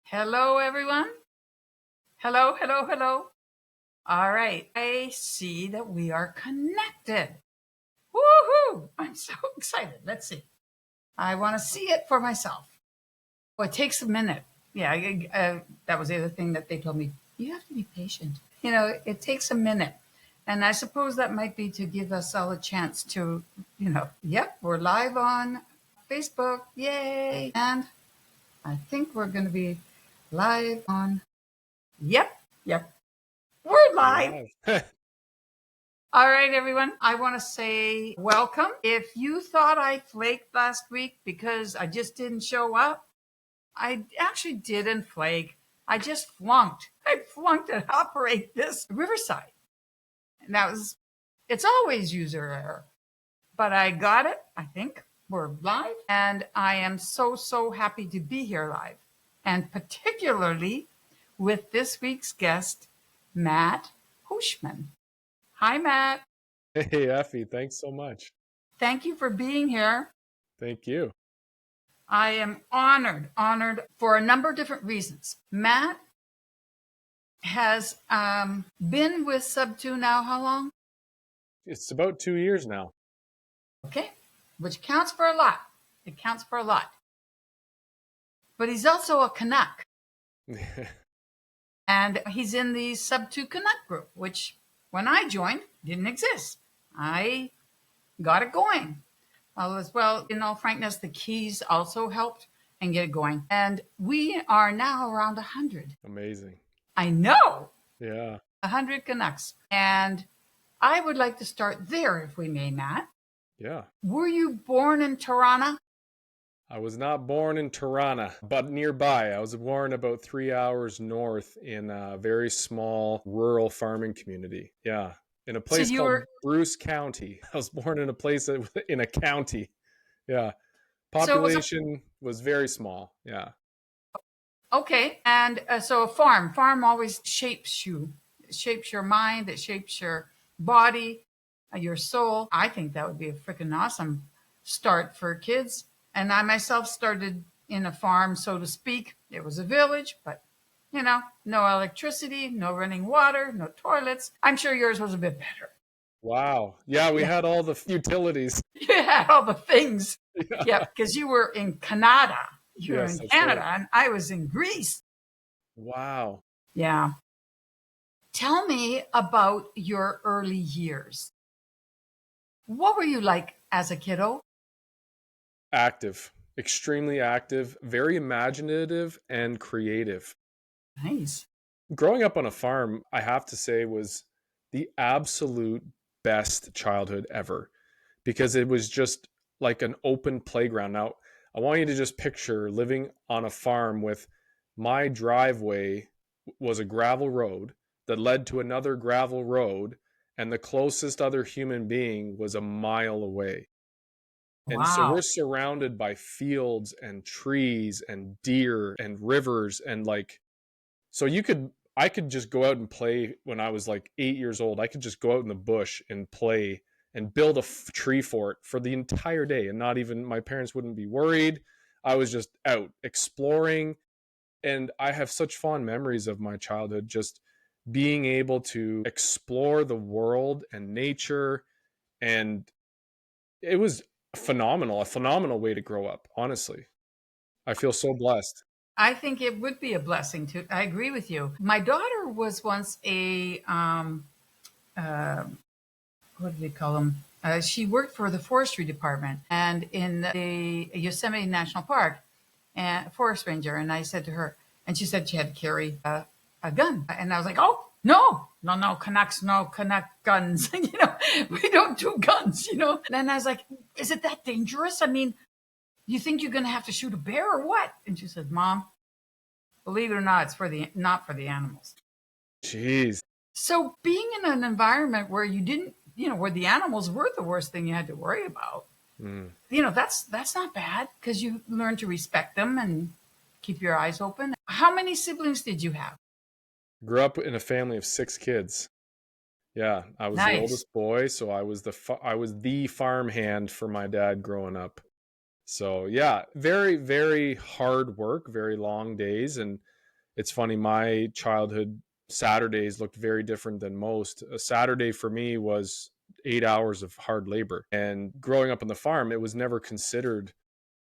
Hello, everyone. Hello, hello, hello. All right. I see that we are connected. Woohoo! I'm so excited. Let's see. I want to see it for myself. Well, it takes a minute. Yeah, that was the other thing that they told me. You have to be patient. It takes a minute. And I suppose that might be to give us all a chance to, yep, we're live on Facebook. Yay. And I think we're going to be live on, yep, yep. We're live. Wow. All right, everyone. I want to say welcome. If you thought I flaked last week because I just didn't show up, I actually didn't flake. I just flunked. I flunked to operate this Riverside. And it's always user error. But I got it, I think. We're live. And I am so, so happy to be here live. And particularly with this week's guest, Matt Poechman. Hi, Matt. Hey, Effie, thanks so much. Thank you for being here. Thank you. I am honored for a number of different reasons. Matt has been with Sub2 now how long? It's about 2 years now. Okay, which counts for a lot. It counts for a lot. But he's also a Canuck. And he's in the Sub2 Canuck group, which when I joined didn't exist. I got it going. As well, in all frankness, the keys also helped and get it going. And we are now around 100. Amazing. I know. Yeah. 100 Canucks. And I would like to start there, if we may, Matt. Yeah. Were you born in Toronto? I was not born in Toronto, but nearby. I was born about 3 hours north in a very small rural farming community. Yeah. In a place called Bruce County. I was born in a place in a county. Yeah. Population was very small. Yeah. Okay. And so a farm always shapes you. It shapes your mind. It shapes your body, your soul. I think that would be a freaking awesome start for kids. And I myself started in a farm, so to speak. It was a village, but no electricity, no running water, no toilets. I'm sure yours was a bit better. Wow. Yeah, we had all the utilities. You had all the things. Yeah, because you were in Canada. You were in Canada, right. And I was in Greece. Wow. Yeah. Tell me about your early years. What were you like as a kiddo? Active, extremely active, very imaginative and creative. Nice. Growing up on a farm, I have to say, was the absolute best childhood ever because it was just like an open playground. Now, I want you to just picture living on a farm with my driveway was a gravel road that led to another gravel road, and the closest other human being was a mile away. And so we're surrounded by fields and trees and deer and rivers and so I could just go out and play when I was like 8 years old. I could just go out in the bush and play and build a tree fort for the entire day, and not even my parents wouldn't be worried. I was just out exploring, and I have such fond memories of my childhood, just being able to explore the world and nature, and it was a phenomenal way to grow up, honestly. I feel so blessed. I think it would be a blessing too. I agree with you. My daughter was once what do they call them? She worked for the forestry department and in the Yosemite National Park, and forest ranger. And I said to her, and she said she had to carry a gun. And I was like, oh, no, Canucks, no Canuck guns. We don't do guns, And then I was like, is it that dangerous? I mean, you think you're going to have to shoot a bear or what? And she said, Mom, believe it or not, it's not for the animals. Jeez. So being in an environment where you didn't, where the animals were the worst thing you had to worry about, that's not bad because you learn to respect them and keep your eyes open. How many siblings did you have? Grew up in a family of 6 kids. Yeah, I was the oldest boy, so I was the farm hand for my dad growing up. So yeah, very, very hard work, very long days. And It's funny, my childhood Saturdays looked very different than most. A Saturday for me was 8 hours of hard labor. And growing up on the farm, it was never considered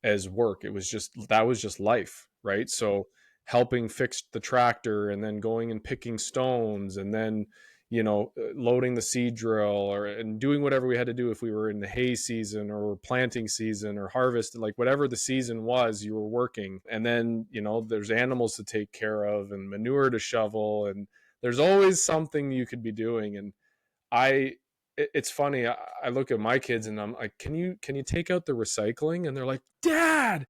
as work. It was just that was just life, right? So helping fix the tractor and then going and picking stones and then loading the seed drill or and doing whatever we had to do if we were in the hay season or planting season or harvest, like whatever the season was, you were working. And then there's animals to take care of and manure to shovel, and there's always something you could be doing. And I it's funny. I look at my kids and I'm like, can you take out the recycling? And they're like, Dad,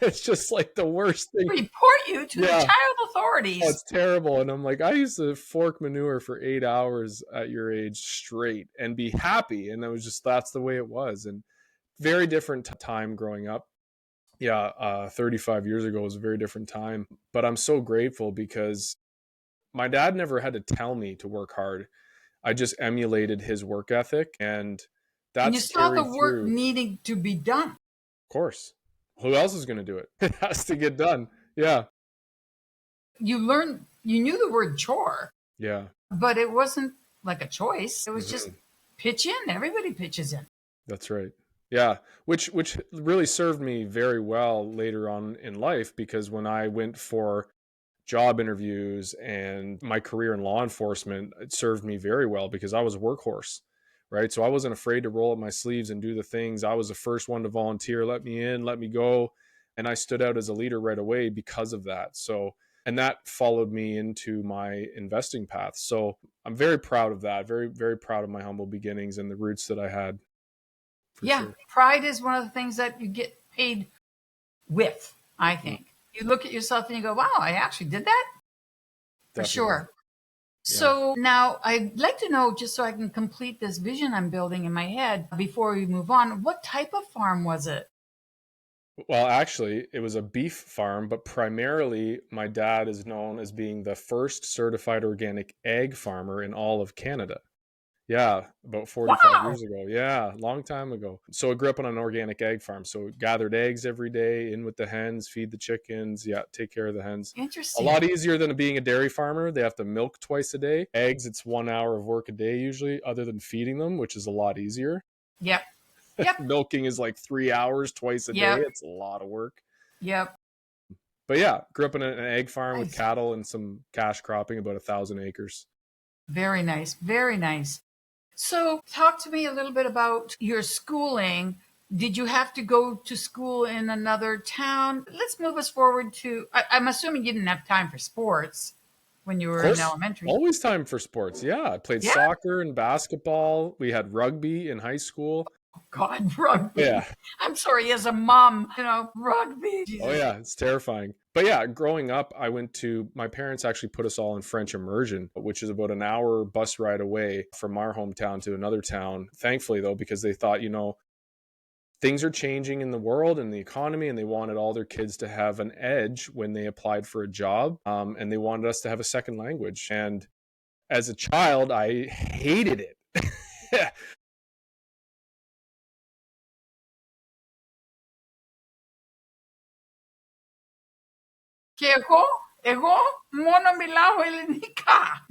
it's just like the worst thing. Report you to the Yeah, child oh, authorities. it's terrible. And I'm like, I used to fork manure for 8 hours at your age straight and be happy. And that's the way it was. And very different time growing up. Yeah, 35 years ago was a very different time. But I'm so grateful because my dad never had to tell me to work hard. I just emulated his work ethic, and And you that's saw the carried work through. Of needing to be done. course. Who else is going to do it? It has to get done. Yeah. You knew the word chore, Yeah. but it wasn't like a choice. It was just Hmm. pitch in. Everybody pitches in. That's right. Yeah, which really served me very well later on in life, because when I went for job interviews and my career in law enforcement, it served me very well because I was a workhorse, right? So I wasn't afraid to roll up my sleeves and do the things. I was the first one to volunteer, let me in, let me go. And I stood out as a leader right away because of that. So, and that followed me into my investing path. So I'm very proud of that. Very, very proud of my humble beginnings and the roots that I had, for Yeah, sure. pride is one of the things that you get paid with, I think. You look at yourself and you go, wow, I actually did that? For Definitely. sure. Yeah. So now I'd like to know, just so I can complete this vision I'm building in my head before we move on, what type of farm was it? Well, actually, it was a beef farm, but primarily my dad is known as being the first certified organic egg farmer in all of Canada. Yeah, about 45 Wow, years ago. Yeah, long time ago. So I grew up on an organic egg farm. So gathered eggs every day, in with the hens, feed the chickens. Yeah, take care of the hens. A interesting. lot easier than being a dairy farmer. They have to milk twice a day. Eggs, it's 1 hour of work a day usually, other than feeding them, which is a lot easier. Yep, yep, Milking is like 3 hours twice a day. yep, It's a lot of work. yep. But yeah, grew up in an egg farm with Nice. cattle and some cash cropping, about 1,000 acres. Very nice, very nice. So, talk to me a little bit about your schooling. Did you have to go to school in another town? Let's move us forward to. I'm assuming you didn't have time for sports when you Of were in course, elementary. always time for sports. Yeah, I played Yeah. soccer and basketball. We had rugby in high school. God, rugby. Yeah. I'm sorry, as a mom, rugby. Oh Jesus. yeah, it's terrifying. But yeah, growing up, my parents actually put us all in French immersion, which is about an hour bus ride away from our hometown to another town. Thankfully though, because they thought, things are changing in the world and the economy, and they wanted all their kids to have an edge when they applied for a job. And they wanted us to have a second language. And as a child, I hated it. Και εγώ μόνο μιλάω ελληνικά.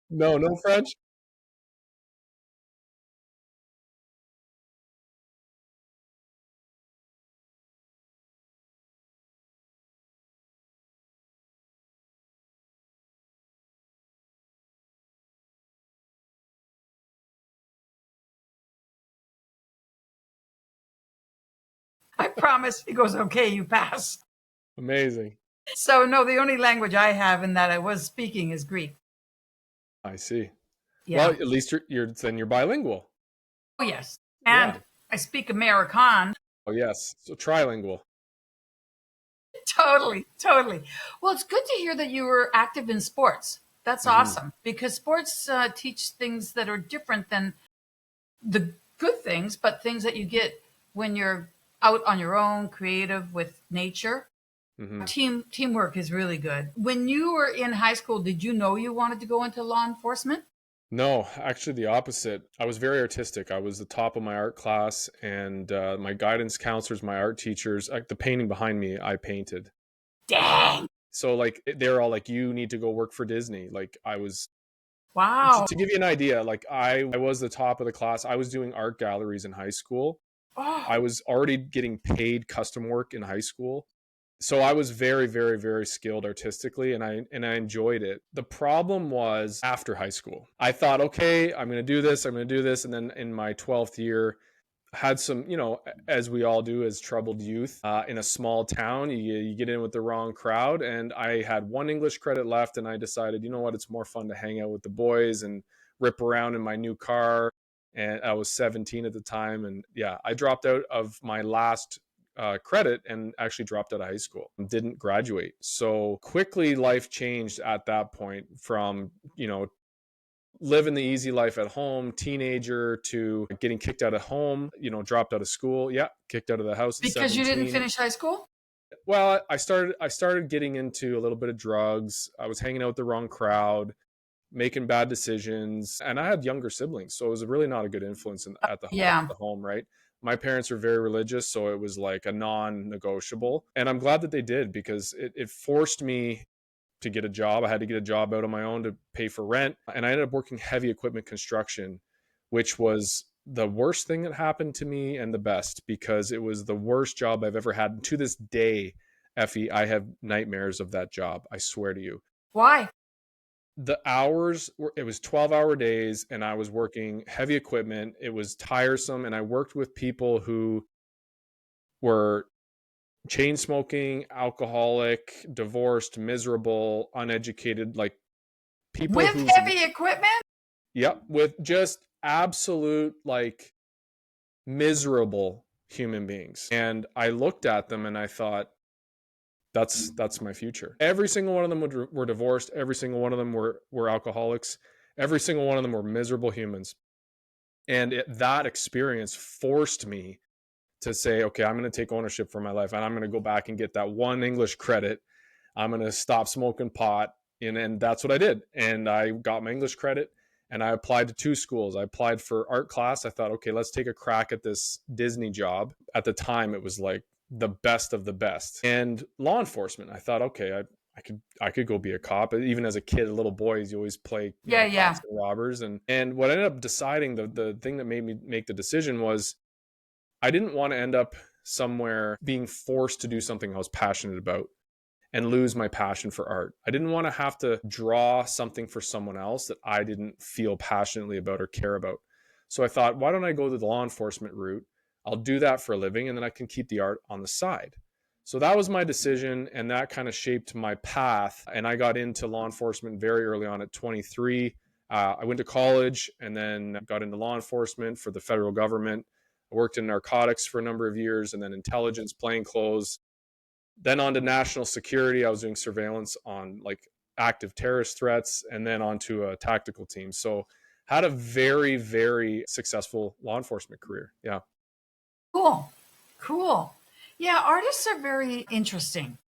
No, no French. I promise. He goes, okay, you pass. Amazing. So, no, the only language I have and that I was speaking is Greek. I see. Well, Yeah. at least you're bilingual. Oh, yes. Yeah. And I speak American. Oh yes. So trilingual. Totally, totally. Well, it's good to hear that you were active in sports. That's Hmm. awesome because sports teach things that are different than the good things, but things that you get when you're out on your own, creative with nature. Hmm. Teamwork is really good. When you were in high school, did you know you wanted to go into law enforcement? No, actually, the opposite. I was very artistic. I was the top of my art class, and my guidance counselors, my art teachers, the painting behind me, I painted. Dang. So, like, they're all like, "You need to go work for Disney." Like, I was Wow. to give you an idea. Like, I was the top of the class. I was doing art galleries in high school. Oh, I was already getting paid custom work in high school. So I was very, very, very skilled artistically, and I enjoyed it. The problem was after high school. I thought, okay, I'm going to do this, I'm going to do this, and then in my 12th year, had some, as we all do as troubled youth in a small town, you get in with the wrong crowd, and I had one English credit left, and I decided, you know what, it's more fun to hang out with the boys and rip around in my new car. And I was 17 at the time, and yeah, I dropped out of my last credit and actually dropped out of high school, didn't graduate. So quickly life changed at that point from, living the easy life at home, teenager, to getting kicked out of home, dropped out of school. Yeah, kicked out of the house at because you didn't 17. finish high school? Well, I started getting into a little bit of drugs. I was hanging out with the wrong crowd, making bad decisions, and I had younger siblings, so it was really not a good influence at Yeah. the home, right? My parents were very religious, so it was like a non-negotiable, and I'm glad that they did, because it forced me to get a job. I had to get a job out on my own to pay for rent. And I ended up working heavy equipment construction, which was the worst thing that happened to me and the best, because it was the worst job I've ever had. And to this day, Effie, I have nightmares of that job. I swear to you. Why? The hours were, it was 12-hour days, and I was working heavy equipment. It was tiresome. And I worked with people who were chain smoking, alcoholic, divorced, miserable, uneducated, like people With whose, heavy equipment? yep, with just absolute, like, miserable human beings. And I looked at them and I thought, that's my future. Every single one of them were divorced. Every single one of them were alcoholics. Every single one of them were miserable humans. And that experience forced me to say, okay, I'm going to take ownership for my life, and I'm going to go back and get that one English credit. I'm going to stop smoking pot. And that's what I did. And I got my English credit, and I applied to two schools. I applied for art class. I thought, okay, let's take a crack at this Disney job. At the time, it was like the best of the best. And law enforcement. I thought, okay, I could go be a cop. Even as a kid, a little boy, you always play, Yeah, yeah. cops and robbers. And what I ended up deciding, the thing that made me make the decision was, I didn't want to end up somewhere being forced to do something I was passionate about and lose my passion for art. I didn't want to have to draw something for someone else that I didn't feel passionately about or care about. So I thought, why don't I go the law enforcement route? I'll do that for a living, and then I can keep the art on the side. So that was my decision, and that kind of shaped my path. And I got into law enforcement very early on at 23. I went to college and then got into law enforcement for the federal government. I worked in narcotics for a number of years, and then intelligence, plainclothes, then on to national security. I was doing surveillance on, like, active terrorist threats, and then onto a tactical team. So had a very, very successful law enforcement career. Yeah. Cool. Cool. Yeah, artists are very interesting.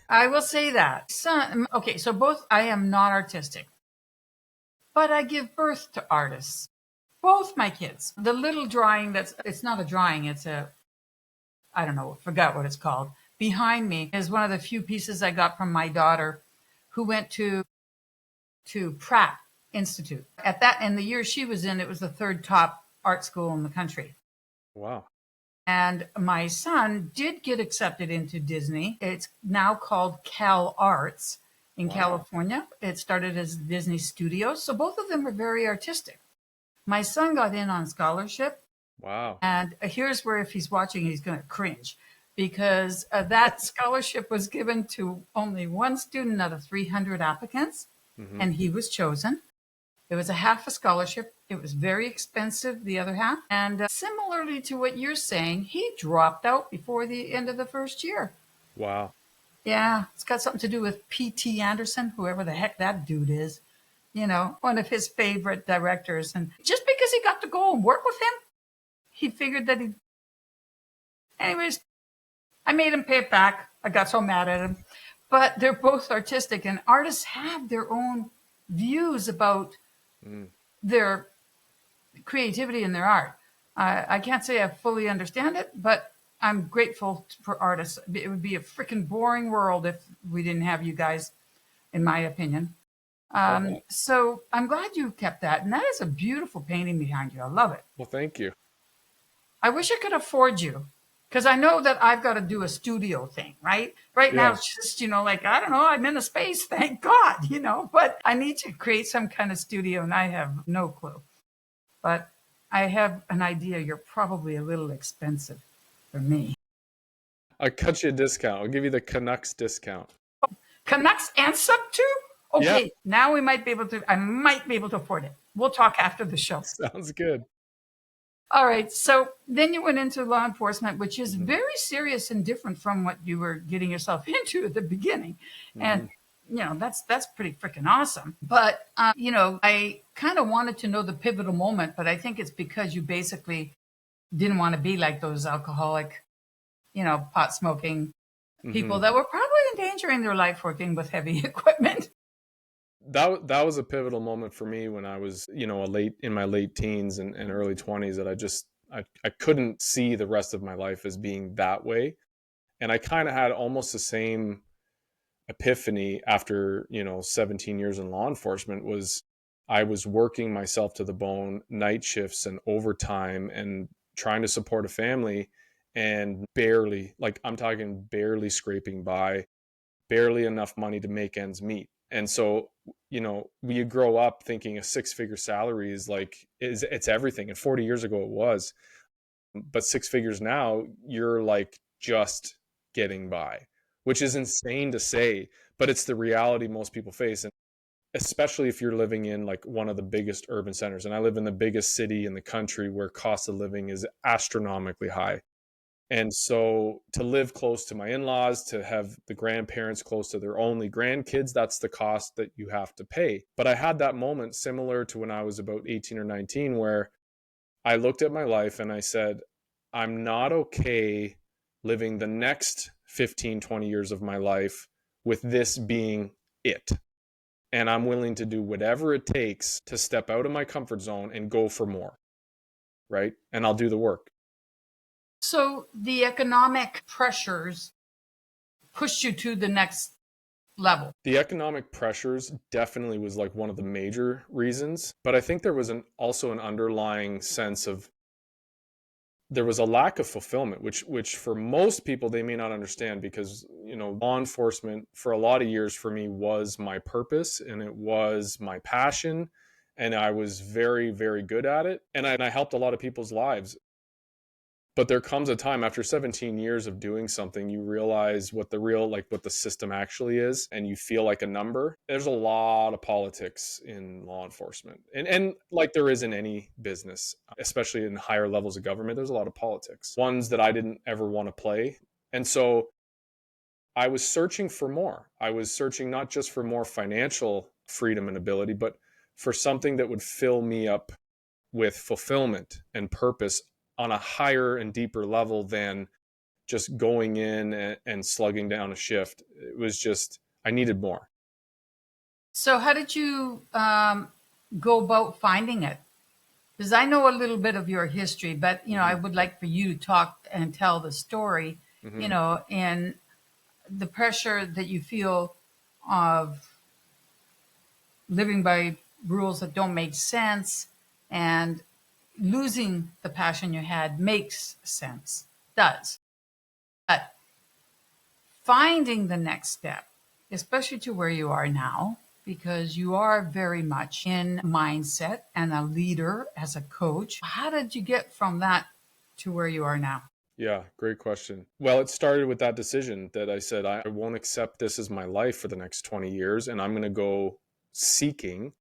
I will say that. Okay, so both, I am not artistic, but I give birth to artists. Both my kids. The little drawing it's not a drawing, it's I don't know, forgot what it's called. Behind me is one of the few pieces I got from my daughter who went to Pratt Institute. At that, in the year she was in, it was the third top art school in the country. Wow. And my son did get accepted into Disney. It's now called Cal Arts in Wow. California. It started as Disney Studios. So both of them were very artistic. My son got in on scholarship. Wow. And here's where, if he's watching, he's going to cringe, because that scholarship was given to only one student out of 300 applicants, Mm-hmm. and he was chosen. It was a half a scholarship. It was very expensive, the other half. And similarly to what you're saying, he dropped out before the end of the first year. Wow. Yeah, it's got something to do with P.T. Anderson, whoever the heck that dude is, one of his favorite directors. And just because he got to go and work with him, he figured that he. Anyways, I made him pay it back. I got so mad at him. But they're both artistic, and artists have their own views about Mm. their creativity and their art. I can't say I fully understand it, but I'm grateful for artists. It would be a freaking boring world if we didn't have you guys, in my opinion. I bet. So I'm glad you kept that. And that is a beautiful painting behind you. I love it. Well, thank you. I wish I could afford you because I know that I've got to do a studio thing, right? Right now, Yeah. it's just, like, I don't know, I'm in a space, thank God, but I need to create some kind of studio and I have no clue. But I have an idea you're probably a little expensive for me. I'll cut you a discount. I'll give you the Canucks discount. Canucks and sub two? Yeah. Okay, now I might be able to afford it. We'll talk after the show. Sounds good. All right. So then you went into law enforcement, which is Hmm. very serious and different from what you were getting yourself into at the beginning. And Hmm. that's pretty freaking awesome. But I kind of wanted to know the pivotal moment, but I think it's because you basically didn't want to be like those alcoholic, pot smoking people Hmm. that were probably endangering their life working with heavy equipment. That was a pivotal moment for me when I was, a late in my late teens and early 20s, that I couldn't see the rest of my life as being that way. And I kind of had almost the same epiphany after, 17 years in law enforcement. Was I was working myself to the bone, night shifts and overtime, and trying to support a family, and barely, like I'm talking barely scraping by, barely enough money to make ends meet. And so, we grow up thinking a six-figure salary it's everything. And 40 years ago it was, but six figures now, you're like just getting by, which is insane to say, but it's the reality most people face. And especially if you're living in like one of the biggest urban centers. And I live in the biggest city in the country, where cost of living is astronomically high. And so to live close to my in-laws, to have the grandparents close to their only grandkids, that's the cost that you have to pay. But I had that moment similar to when I was about 18 or 19, where I looked at my life and I said, I'm not okay living the next 15, 20 years of my life with this being it. And I'm willing to do whatever it takes to step out of my comfort zone and go for more. Right. And I'll do the work. So the economic pressures pushed you to the next level. The economic pressures definitely was like one of the major reasons. But I think there was also an underlying sense of, there was a lack of fulfillment, which for most people they may not understand, because law enforcement for a lot of years for me was my purpose and it was my passion, and I was very, very good at it, and I helped a lot of people's lives. But there comes a time after 17 years of doing something, you realize what the real, like what the system actually is, and you feel like a number. There's a lot of politics in law enforcement, and like there is in any business, especially in higher levels of government. There's a lot of politics, ones that I didn't ever want to play. And so I was searching for more. I was searching not just for more financial freedom and ability, but for something that would fill me up with fulfillment and purpose on a higher and deeper level than just going in and slugging down a shift. It was just, I needed more. So how did you go about finding it? Because I know a little bit of your history, but I Mm-hmm. would like for you to talk and tell the story, Mm-hmm. and the pressure that you feel of living by rules that don't make sense and losing the passion you had makes sense, does. But finding the next step, especially to where you are now, because you are very much in mindset and a leader as a coach. How did you get from that to where you are now? Yeah, great question. Well, it started with that decision that I said, I won't accept this as my life for the next 20 years, and I'm going to go seeking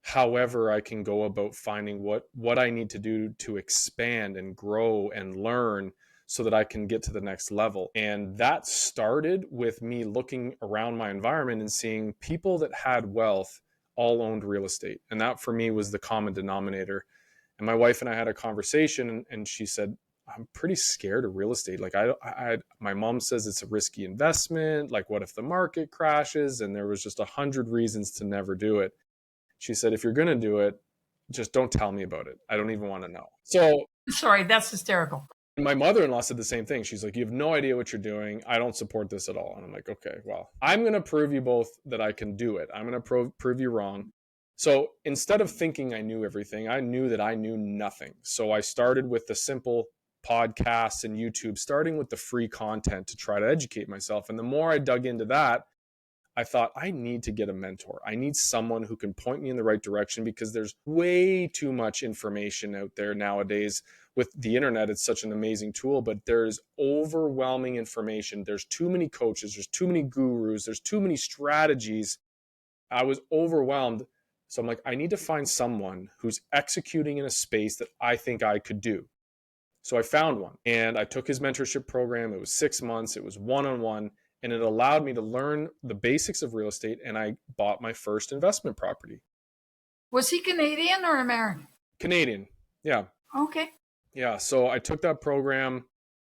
however I can go about finding what I need to do to expand and grow and learn, so that I can get to the next level. And that started with me looking around my environment and seeing people that had wealth all owned real estate. And that for me was the common denominator. And my wife and I had a conversation, and she said, I'm pretty scared of real estate. Like my mom says it's a risky investment. Like, what if the market crashes? And there was just 100 reasons to never do it. She said, if you're going to do it, just don't tell me about it. I don't even want to know. So Sorry, that's hysterical. my mother-in-law said the same thing. She's like, you have no idea what you're doing. I don't support this at all. And I'm like, okay, well, I'm going to prove you both that I can do it. I'm going to prove you wrong. So instead of thinking I knew everything, I knew that I knew nothing. So I started with the simple podcasts and YouTube, starting with the free content to try to educate myself. And the more I dug into that, I thought, I need to get a mentor. I need someone who can point me in the right direction, because there's way too much information out there nowadays. With the internet, it's such an amazing tool, but there's overwhelming information. There's too many coaches, there's too many gurus, there's too many strategies. I was overwhelmed. So I'm like, I need to find someone who's executing in a space that I think I could do. So I found one, and I took his mentorship program. It was 6 months. It was one-on-one, and it allowed me to learn the basics of real estate. And I bought my first investment property. Was he Canadian or American? Canadian. Yeah. Okay. Yeah. So I took that program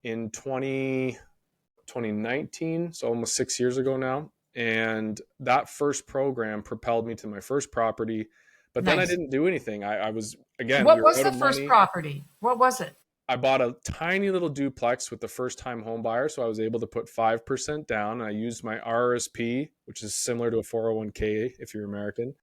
in 2019. So almost 6 years ago now. And that first program propelled me to my first property. But then I Nice. didn't do anything. I was, again, we What were was out the of first money. property? What was it? I bought a tiny little duplex with the first time home buyer. So I was able to put 5% down. I used my RSP, which is similar to a 401k if you're American.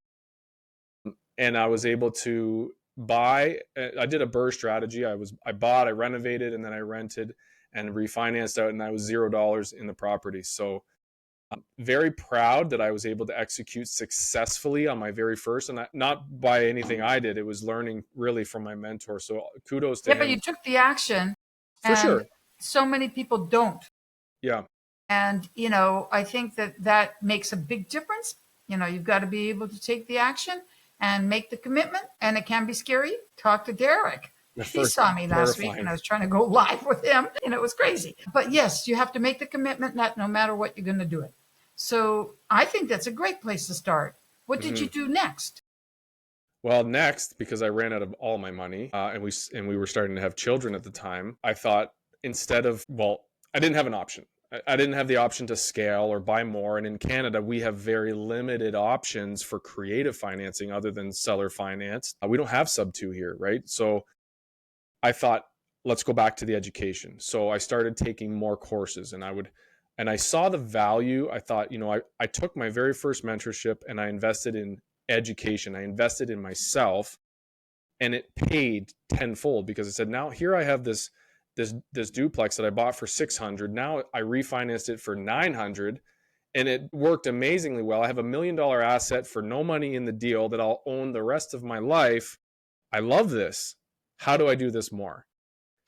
And I was able to buy, I did a BRRRR strategy. I bought, I renovated, and then I rented and refinanced out, and I was $0 in the property. So I'm very proud that I was able to execute successfully on my very first, and not by anything I did. It was learning really from my mentor. So kudos to Yeah, but you him. took the action, For and sure. so many people don't. Yeah. And, I think that that makes a big difference. You've got to be able to take the action and make the commitment. And it can be scary. Talk to Derek. The He first, saw me last week and terrifying. I was trying to go live with him, and it was crazy. But yes, you have to make the commitment that no matter what, you're going to do it. So I think that's a great place to start. What did you Mm-hmm. do next? Well, next, because I ran out of all my money, and we were starting to have children at the time, I thought, instead of, well, I didn't have an option. I didn't have the option to scale or buy more. And in Canada, we have very limited options for creative financing other than seller finance. We don't have sub two here, right? So I thought, let's go back to the education. So I started taking more courses, and I saw the value. I thought, I took my very first mentorship and I invested in education. I invested in myself, and it paid tenfold, because I said, now here I have this duplex that I bought for 600. Now I refinanced it for 900, and it worked amazingly well. I have $1 million asset for no money in the deal that I'll own the rest of my life. I love this. How do I do this more?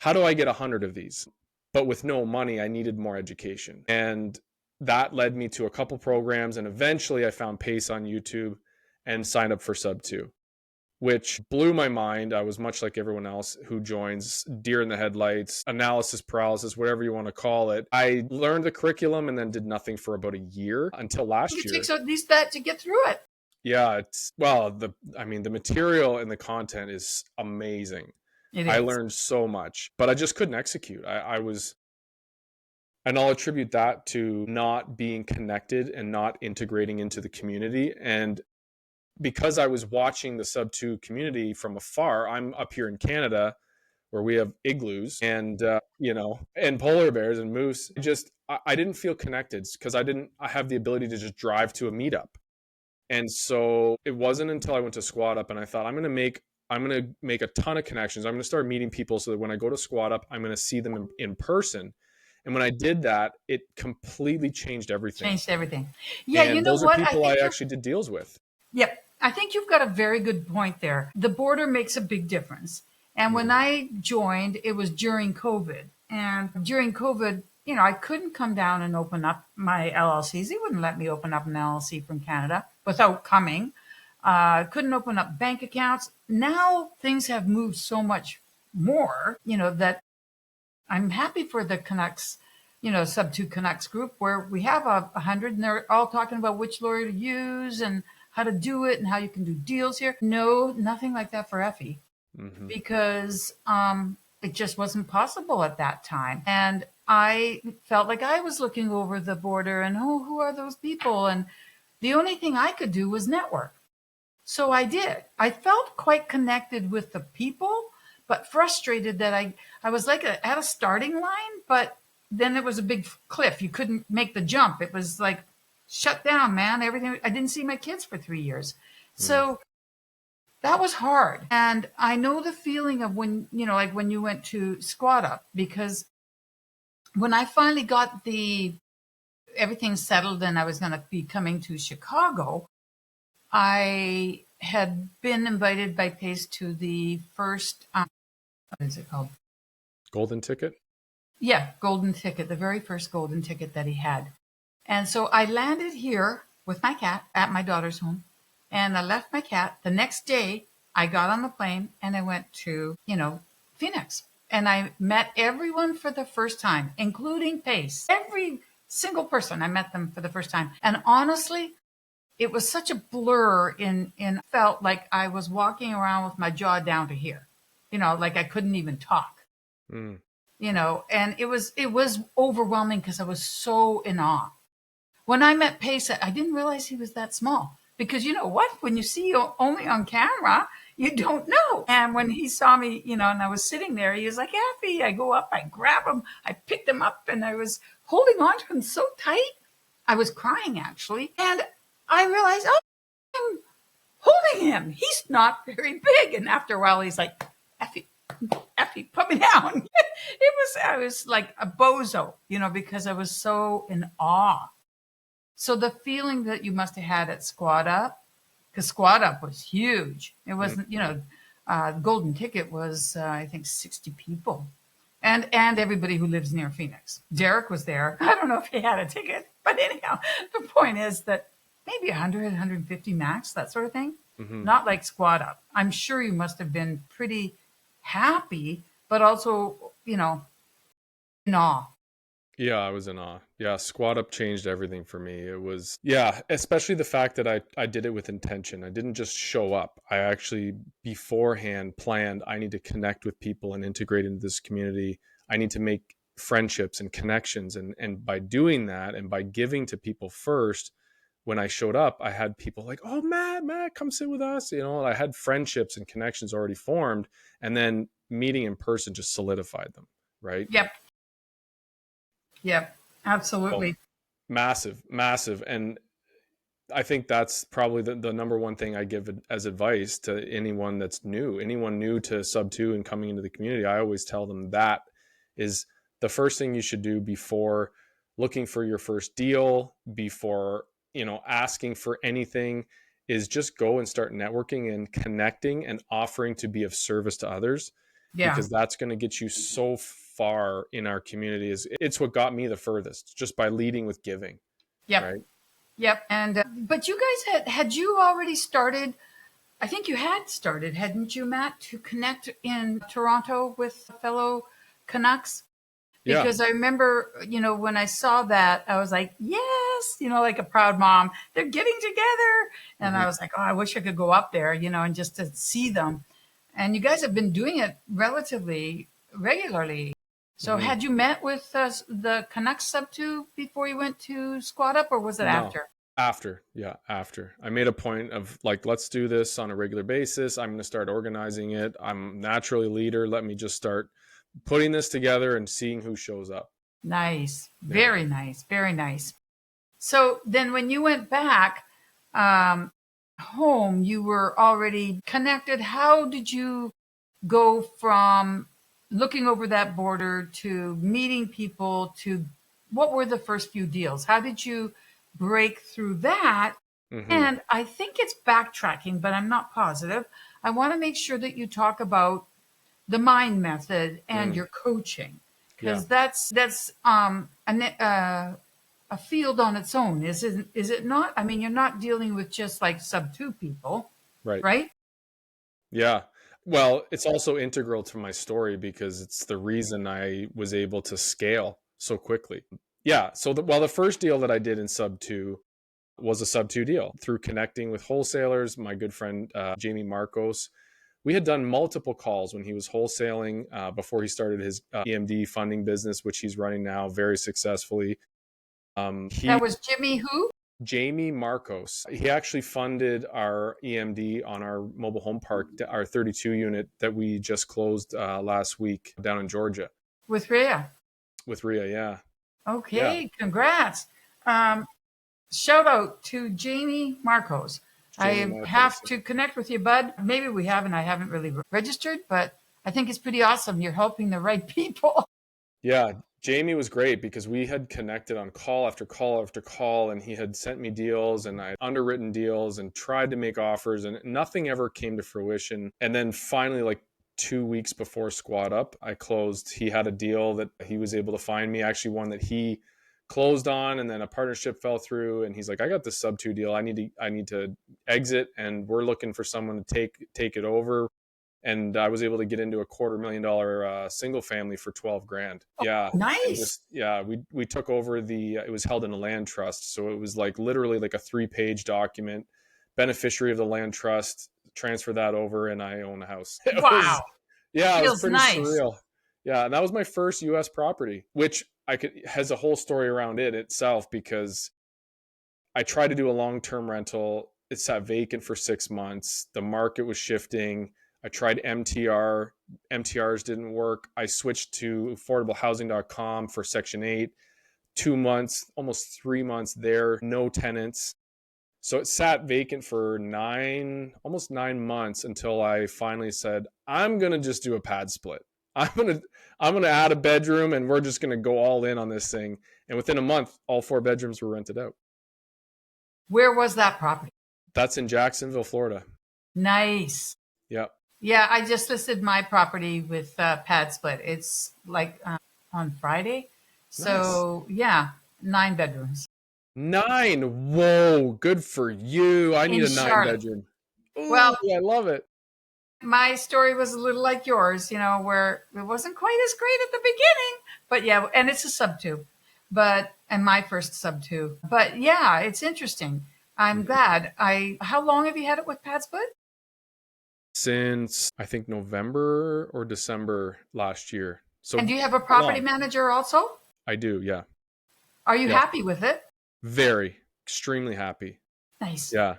How do I get 100 of these? But with no money, I needed more education. And that led me to a couple programs. And eventually I found Pace on YouTube and signed up for Sub 2, which blew my mind. I was much like everyone else who joins, deer in the headlights, analysis paralysis, whatever you want to call it. I learned the curriculum and then did nothing for about a year until last It year. takes at least that to get through it. Yeah, the material and the content is amazing. It I is. learned so much, but I just couldn't execute. And I'll attribute that to not being connected and not integrating into the community. And because I was watching the Sub 2 community from afar, I'm up here in Canada where we have igloos and, and polar bears and moose. I didn't feel connected because I have the ability to just drive to a meetup. And so it wasn't until I went to Squat Up and I thought, I'm going to make a ton of connections. I'm going to start meeting people so that when I go to Squat Up, I'm going to see them in person. And when I did that, it completely changed everything. Changed everything. Yeah, you And know those are what? people I actually did deals with. Yep. I think you've got a very good point there. The border makes a big difference. And when Mhm. I joined, it was during COVID. And during COVID, I couldn't come down and open up my LLCs. They wouldn't let me open up an LLC from Canada without coming. Couldn't open up bank accounts. Now things have moved so much more, that I'm happy for the Canucks, Sub 2 Canucks group, where we have 100 and they're all talking about which lawyer to use and how to do it and how you can do deals here. No, nothing like that for Effie, Mm-hmm. because it just wasn't possible at that time. And I felt like I was looking over the border and, oh, who are those people? And the only thing I could do was network. So I did. I felt quite connected with the people, but frustrated that I was like at a starting line, but then it was a big cliff. You couldn't make the jump. It was like shut down, man. Everything. I didn't see my kids for 3 years. Mm. So that was hard. And I know the feeling of when, like when you went to Squat Up, because when I finally got the everything settled and I was going to be coming to Chicago, I had been invited by Pace to the first, what is it called? Golden ticket. Yeah, golden ticket, the very first golden ticket that he had. And so I landed here with my cat at my daughter's home, and I left my cat. The next day, I got on the plane and I went to, Phoenix. And I met everyone for the first time, including Pace. Every single person, I met them for the first time. And honestly, it was such a blur in felt like I was walking around with my jaw down to here. Like I couldn't even talk. Mm. And it was overwhelming because I was so in awe. When I met Pace, I didn't realize he was that small because you know what? When you see you only on camera, you don't know. And when he saw me, and I was sitting there, he was like, Effie, I go up, I grab him, I picked him up, and I was holding on to him so tight. I was crying actually. And I realized, oh, I'm holding him. He's not very big. And after a while, he's like, Effie, Effie, put me down. I was like a bozo, because I was so in awe. So the feeling that you must have had at Squad Up, because Squad Up was huge. It Mm. wasn't, Golden Ticket was, I think, 60 people. And everybody who lives near Phoenix. Derek was there. I don't know if he had a ticket, but anyhow, the point is that maybe 100, 150 max, that sort of thing. Hmm. Not like Squad Up. I'm sure you must have been pretty happy, but also, in awe. Yeah, I was in awe. Yeah, Squat Up changed everything for me. It was, yeah, especially the fact that I did it with intention. I didn't just show up. I actually beforehand planned I need to connect with people and integrate into this community. I need to make friendships and connections. And by doing that and by giving to people first, when I showed up, I had people like, oh, Matt, come sit with us. And I had friendships and connections already formed. And then meeting in person just solidified them, right? Yep. Yep. Well, Absolutely. massive, massive. And I think that's probably the number one thing I give as advice to anyone new to sub two and coming into the community. I always tell them that is the first thing you should do before looking for your first deal, before, asking for anything, is just go and start networking and connecting and offering to be of service to others, Yeah. because that's going to get you so far in our community. It's what got me the furthest, just by leading with giving, Yep. right? Yep. And but you guys had you already started? I think you had started, hadn't you, Matt, to connect in Toronto with fellow Canucks? Yeah. Because I remember, when I saw that, I was like, yes, like a proud mom. They're getting together, and Hmm. I was like, oh, I wish I could go up there, and just to see them. And you guys have been doing it relatively regularly. So Hmm. had you met with the Canucks sub two before you went to Squad Up, or was it No. after? After. Yeah, after. I made a point of like, let's do this on a regular basis. I'm going to start organizing it. I'm naturally a leader. Let me just start putting this together and seeing who shows up. Nice. Yeah. Very nice. Very nice. So then when you went back um, home, you were already connected. How did you go from looking over that border to meeting people to what were the first few deals? How did you break through that? Hmm. And I think it's backtracking, but I'm not positive. I want to make sure that you talk about the mind method and Mm. your coaching Yeah. because that's a field on its own, is it not? I mean, you're not dealing with just like sub two people, Right. right? Yeah. Well, it's also integral to my story because it's the reason I was able to scale so quickly. Yeah. So, the first deal that I did in sub two was a sub two deal through connecting with wholesalers. My good friend, Jamie Marcos, we had done multiple calls when he was wholesaling before he started his EMD funding business, which he's running now very successfully. He That was Jimmy who? Jamie Marcos. He actually funded our EMD on our mobile home park, our 32 unit that we just closed last week down in Georgia With Rhea. with Ria. Yeah. Yeah. Okay, congrats. Um, Shout out to Jamie Marcos. Jamie I have Marcos. to connect with you, bud. Maybe we haven't. I haven't really registered, but I think it's pretty awesome. You're helping the right people. Yeah, Jamie was great because we had connected on call after call after call, and he had sent me deals and I had underwritten deals and tried to make offers, and nothing ever came to fruition. And then finally, like 2 weeks before Squad Up, I closed. He had a deal that he was able to find me, actually one that he closed on, and then a partnership fell through. And he's like, "I got this sub two deal. I need to exit, and we're looking for someone to take it over." And I was able to get into a $250,000 single family for 12 grand. Yeah. And Nice. just, yeah, we took over it was held in a land trust. So it was like literally like a 3-page document, beneficiary of the land trust, transfer that over, and I own a house. It was, Wow. yeah, it was Feels pretty nice. surreal. Yeah. And that was my first US property, which has a whole story around it itself because I tried to do a long-term rental. It sat vacant for 6 months. The market was shifting. I tried MTR. MTRs didn't work. I switched to affordablehousing.com for Section 8. 2 months, almost 3 months there, no tenants. So it sat vacant for almost 9 months until I finally said, I'm gonna just do a pad split. I'm gonna I'm gonna add a bedroom and we're just gonna go all in on this thing. And within a month, all 4 bedrooms were rented out. Where was that property? That's in Jacksonville, Florida. Nice. Yeah. Yeah, I just listed my property with Pad Split. It's like on Friday. Nice. So, yeah, 9 bedrooms 9. Whoa, good for you. I need in a nine Charlotte. bedroom. Well, Ooh, I love it. my story was a little like yours, where it wasn't quite as great at the beginning, but yeah, and it's a sub two, and my first sub two, but yeah, it's interesting. I'm glad. How long have you had it with Pad Split? Since I think November or December last year. And So do you have a not property long. manager also? I do, yeah. Are you Yeah. happy with it? Very, extremely happy. Nice. Yeah.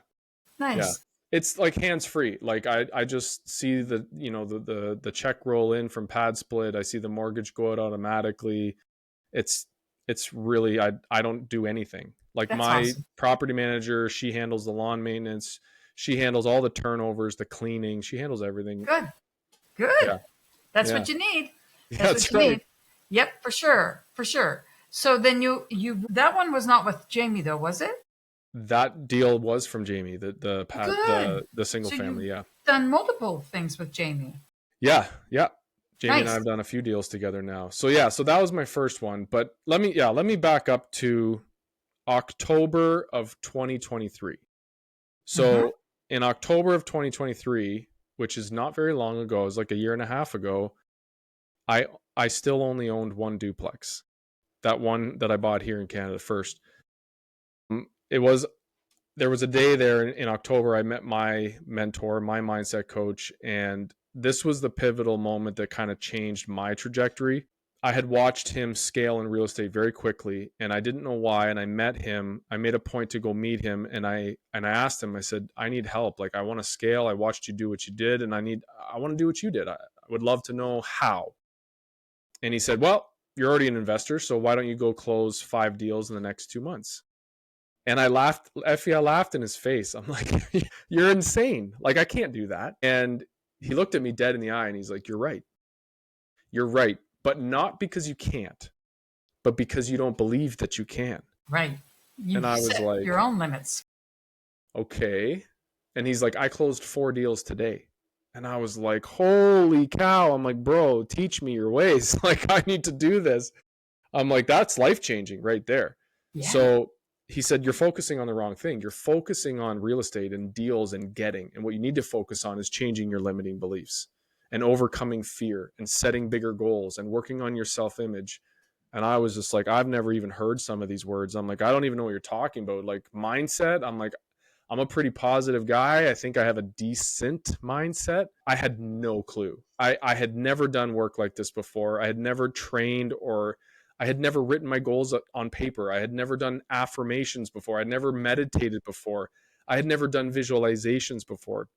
Yeah. Nice. It's like hands free. Like I just see the check roll in from pad split. I see the mortgage go out automatically. It's it's really I don't do anything. Like That's my awesome. property manager, she handles the lawn maintenance, she handles all the turnovers, the cleaning, she handles everything. Good. Yeah. Good. That's Yeah. what you need. That's what That's you right. need. Yep, for sure. For sure. So then you that one was not with Jamie though, was it? That deal was from Jamie, Good. the single So you've family, yeah. done multiple things with Jamie. Yeah, yeah. Jamie and I Nice. have done a few deals together now. So yeah, so that was my first one, but let me back up to October of 2023. Hmm. So in October of 2023, which is not very long ago, it was like a year and a half ago, I I still only owned one duplex. That one that I bought here in Canada first. It was There was a day there in October I met my mentor, my mindset coach, and this was the pivotal moment that kind of changed my trajectory. I had watched him scale in real estate very quickly and I didn't know why, and I met him. I made a point to go meet him, and I asked him. I said, "I need help. Like I want to scale. I watched you do what you did and I want to do what you did. I would love to know how." And he said, "Well, you're already an investor, so why don't you go close 5 deals in the next 2 months?" And I laughed. Effie, I laughed in his face. I'm like, "You're insane. Like, I can't do that." And he looked at me dead in the eye and he's like, "You're right. You're right. But not because you can't, but because you don't believe that you can." Right. And You've I was set your like, own limits. "Okay." And he's like, "I closed 4 deals today." And I was like, "Holy cow." I'm like, "Bro, teach me your ways. Like, I need to do this." I'm like, "That's life changing right there." Yeah. So he said, "You're focusing on the wrong thing. You're focusing on real estate and deals and getting. And what you need to focus on is changing your limiting beliefs and overcoming fear and setting bigger goals and working on your self image." And I was just like, I've never even heard some of these words. I'm like, I don't even know what you're talking about. Like mindset. I'm like, I'm a pretty positive guy. I think I have a decent mindset. I had no clue. I had never done work like this before. I had never trained or I had never written my goals on paper. I had never done affirmations before. I'd never meditated before. I had never done visualizations before.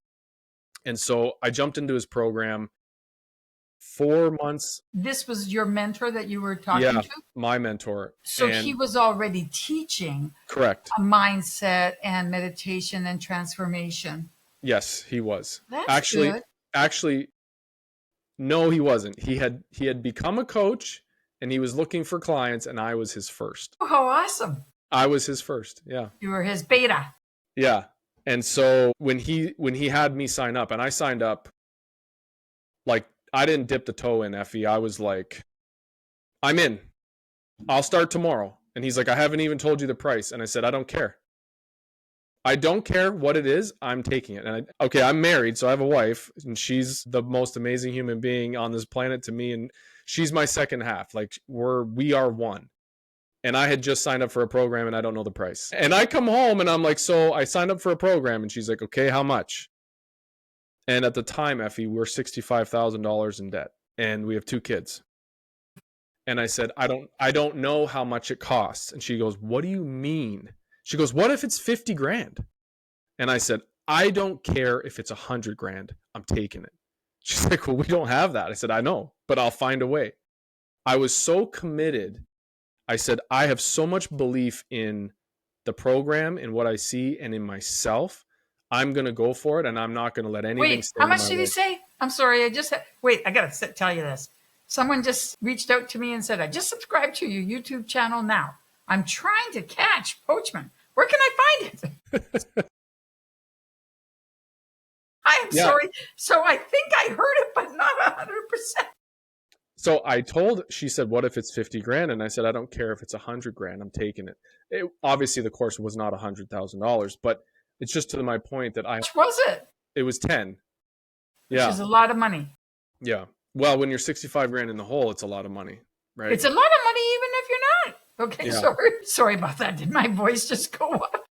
And so I jumped into his program. 4 months. This was your mentor that you were talking Yeah, to? my mentor. So he And was already teaching correct. a mindset and meditation and transformation. Yes, he was. That's Actually, good. actually, no, he wasn't. He had become a coach and he was looking for clients, and I was his first. Oh, how awesome. I was his first. Yeah. You were his beta. Yeah. And so when he had me sign up, and I signed up, like, I didn't dip the toe in, Effie. I was like, I'm in. I'll start tomorrow. And he's like, I haven't even told you the price. And I said, I don't care. I don't care what it is. I'm taking it. And I'm married, so I have a wife, and she's the most amazing human being on this planet to me. And she's my second half. Like, we are one. And I had just signed up for a program, and I don't know the price. And I come home and I'm like, so I signed up for a program, and she's like, okay, how much? And at the time, Effie, we're $65,000 in debt, and we have 2 kids. And I said, I don't know how much it costs. And she goes, what do you mean? She goes, what if it's 50 grand? And I said, I don't care if it's 100 grand. I'm taking it. She's like, well, we don't have that. I said, I know, but I'll find a way. I was so committed. I said, I have so much belief in the program, in what I see, and in myself. I'm going to go for it, and I'm not going to let anything Wait, how stand in much my did way. he say? I'm sorry. Wait, I got to tell you this. Someone just reached out to me and said, I just subscribed to your YouTube channel now. I'm trying to catch Poechman. Where can I find it? I am Yeah. sorry. So I think I heard it, but not 100%. So she said, what if it's 50 grand? And I said, I don't care if it's 100 grand. I'm taking it. Obviously, the course was not $100,000, but it's just to my point that How much was it? it was 10. Which Yeah. is a lot of money. Yeah. Well, when you're 65 grand in the hole, it's a lot of money, right? It's a lot of money even if you're not. Okay, Yeah. sorry about that. Did my voice just go up?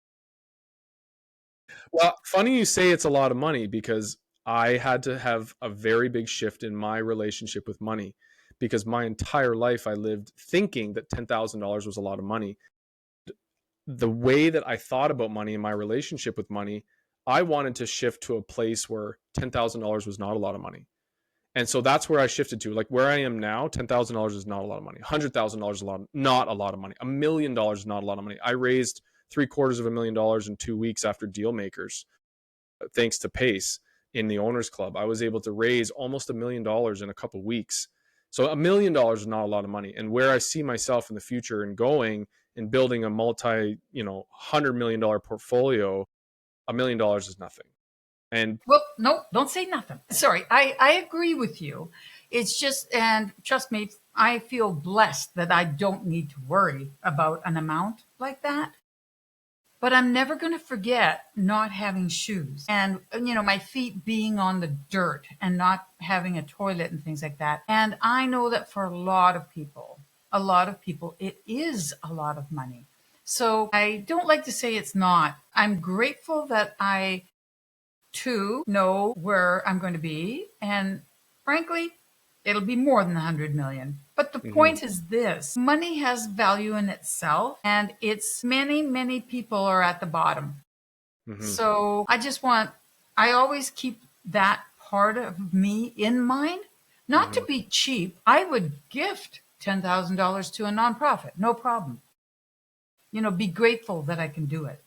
Well, funny you say it's a lot of money, because I had to have a very big shift in my relationship with money, because my entire life I lived thinking that $10,000 was a lot of money. The way that I thought about money and my relationship with money, I wanted to shift to a place where $10,000 was not a lot of money. And so that's where I shifted to. Like, where I am now, $10,000 is not a lot of money. $100,000 is not a lot of money. $1 million is not a lot of money. I raised $750,000 in 2 weeks after Deal Makers, thanks to Pace in the Owners Club. I was able to raise almost $1 million in a couple of weeks. So $1 million is not a lot of money. And where I see myself in the future and going and building a $100 million portfolio, $1 million is nothing. And Well, no, don't say nothing. Sorry, I agree with you. It's just, and trust me, I feel blessed that I don't need to worry about an amount like that. But I'm never going to forget not having shoes and, my feet being on the dirt and not having a toilet and things like that. And I know that for a lot of people, it is a lot of money. So I don't like to say it's not. I'm grateful that I too know where I'm going to be. And frankly, it'll be more than 100 million. But the point is this: money has value in itself, and it's many people are at the bottom. So I always keep that part of me in mind, not to be cheap. I would gift $10,000 to a nonprofit, no problem. Be grateful that I can do it.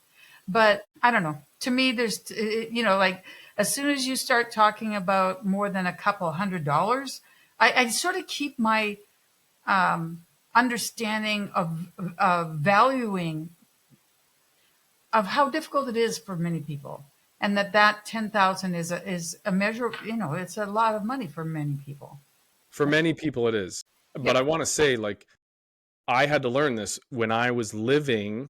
But I don't know. To me, there's, like as soon as you start talking about more than a couple $100, I sort of keep my understanding of valuing of how difficult it is for many people, and that 10,000 is a measure. It's a lot of money for many people. for many people it is. But Yep. I want to say, like, I had to learn this when I was living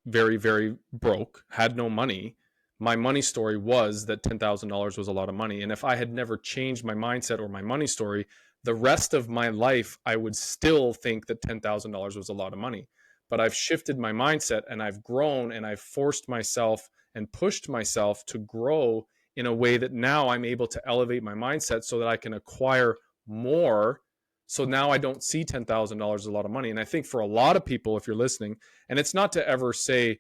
very, very broke, had no money. My money story was that $10,000 was a lot of money. And if I had never changed my mindset or my money story, the rest of my life, I would still think that $10,000 was a lot of money. But I've shifted my mindset, and I've grown, and I've forced myself and pushed myself to grow in a way that now I'm able to elevate my mindset so that I can acquire more, So now I don't see $10,000 as a lot of money. And I think for a lot of people, if you're listening, and it's not to ever say,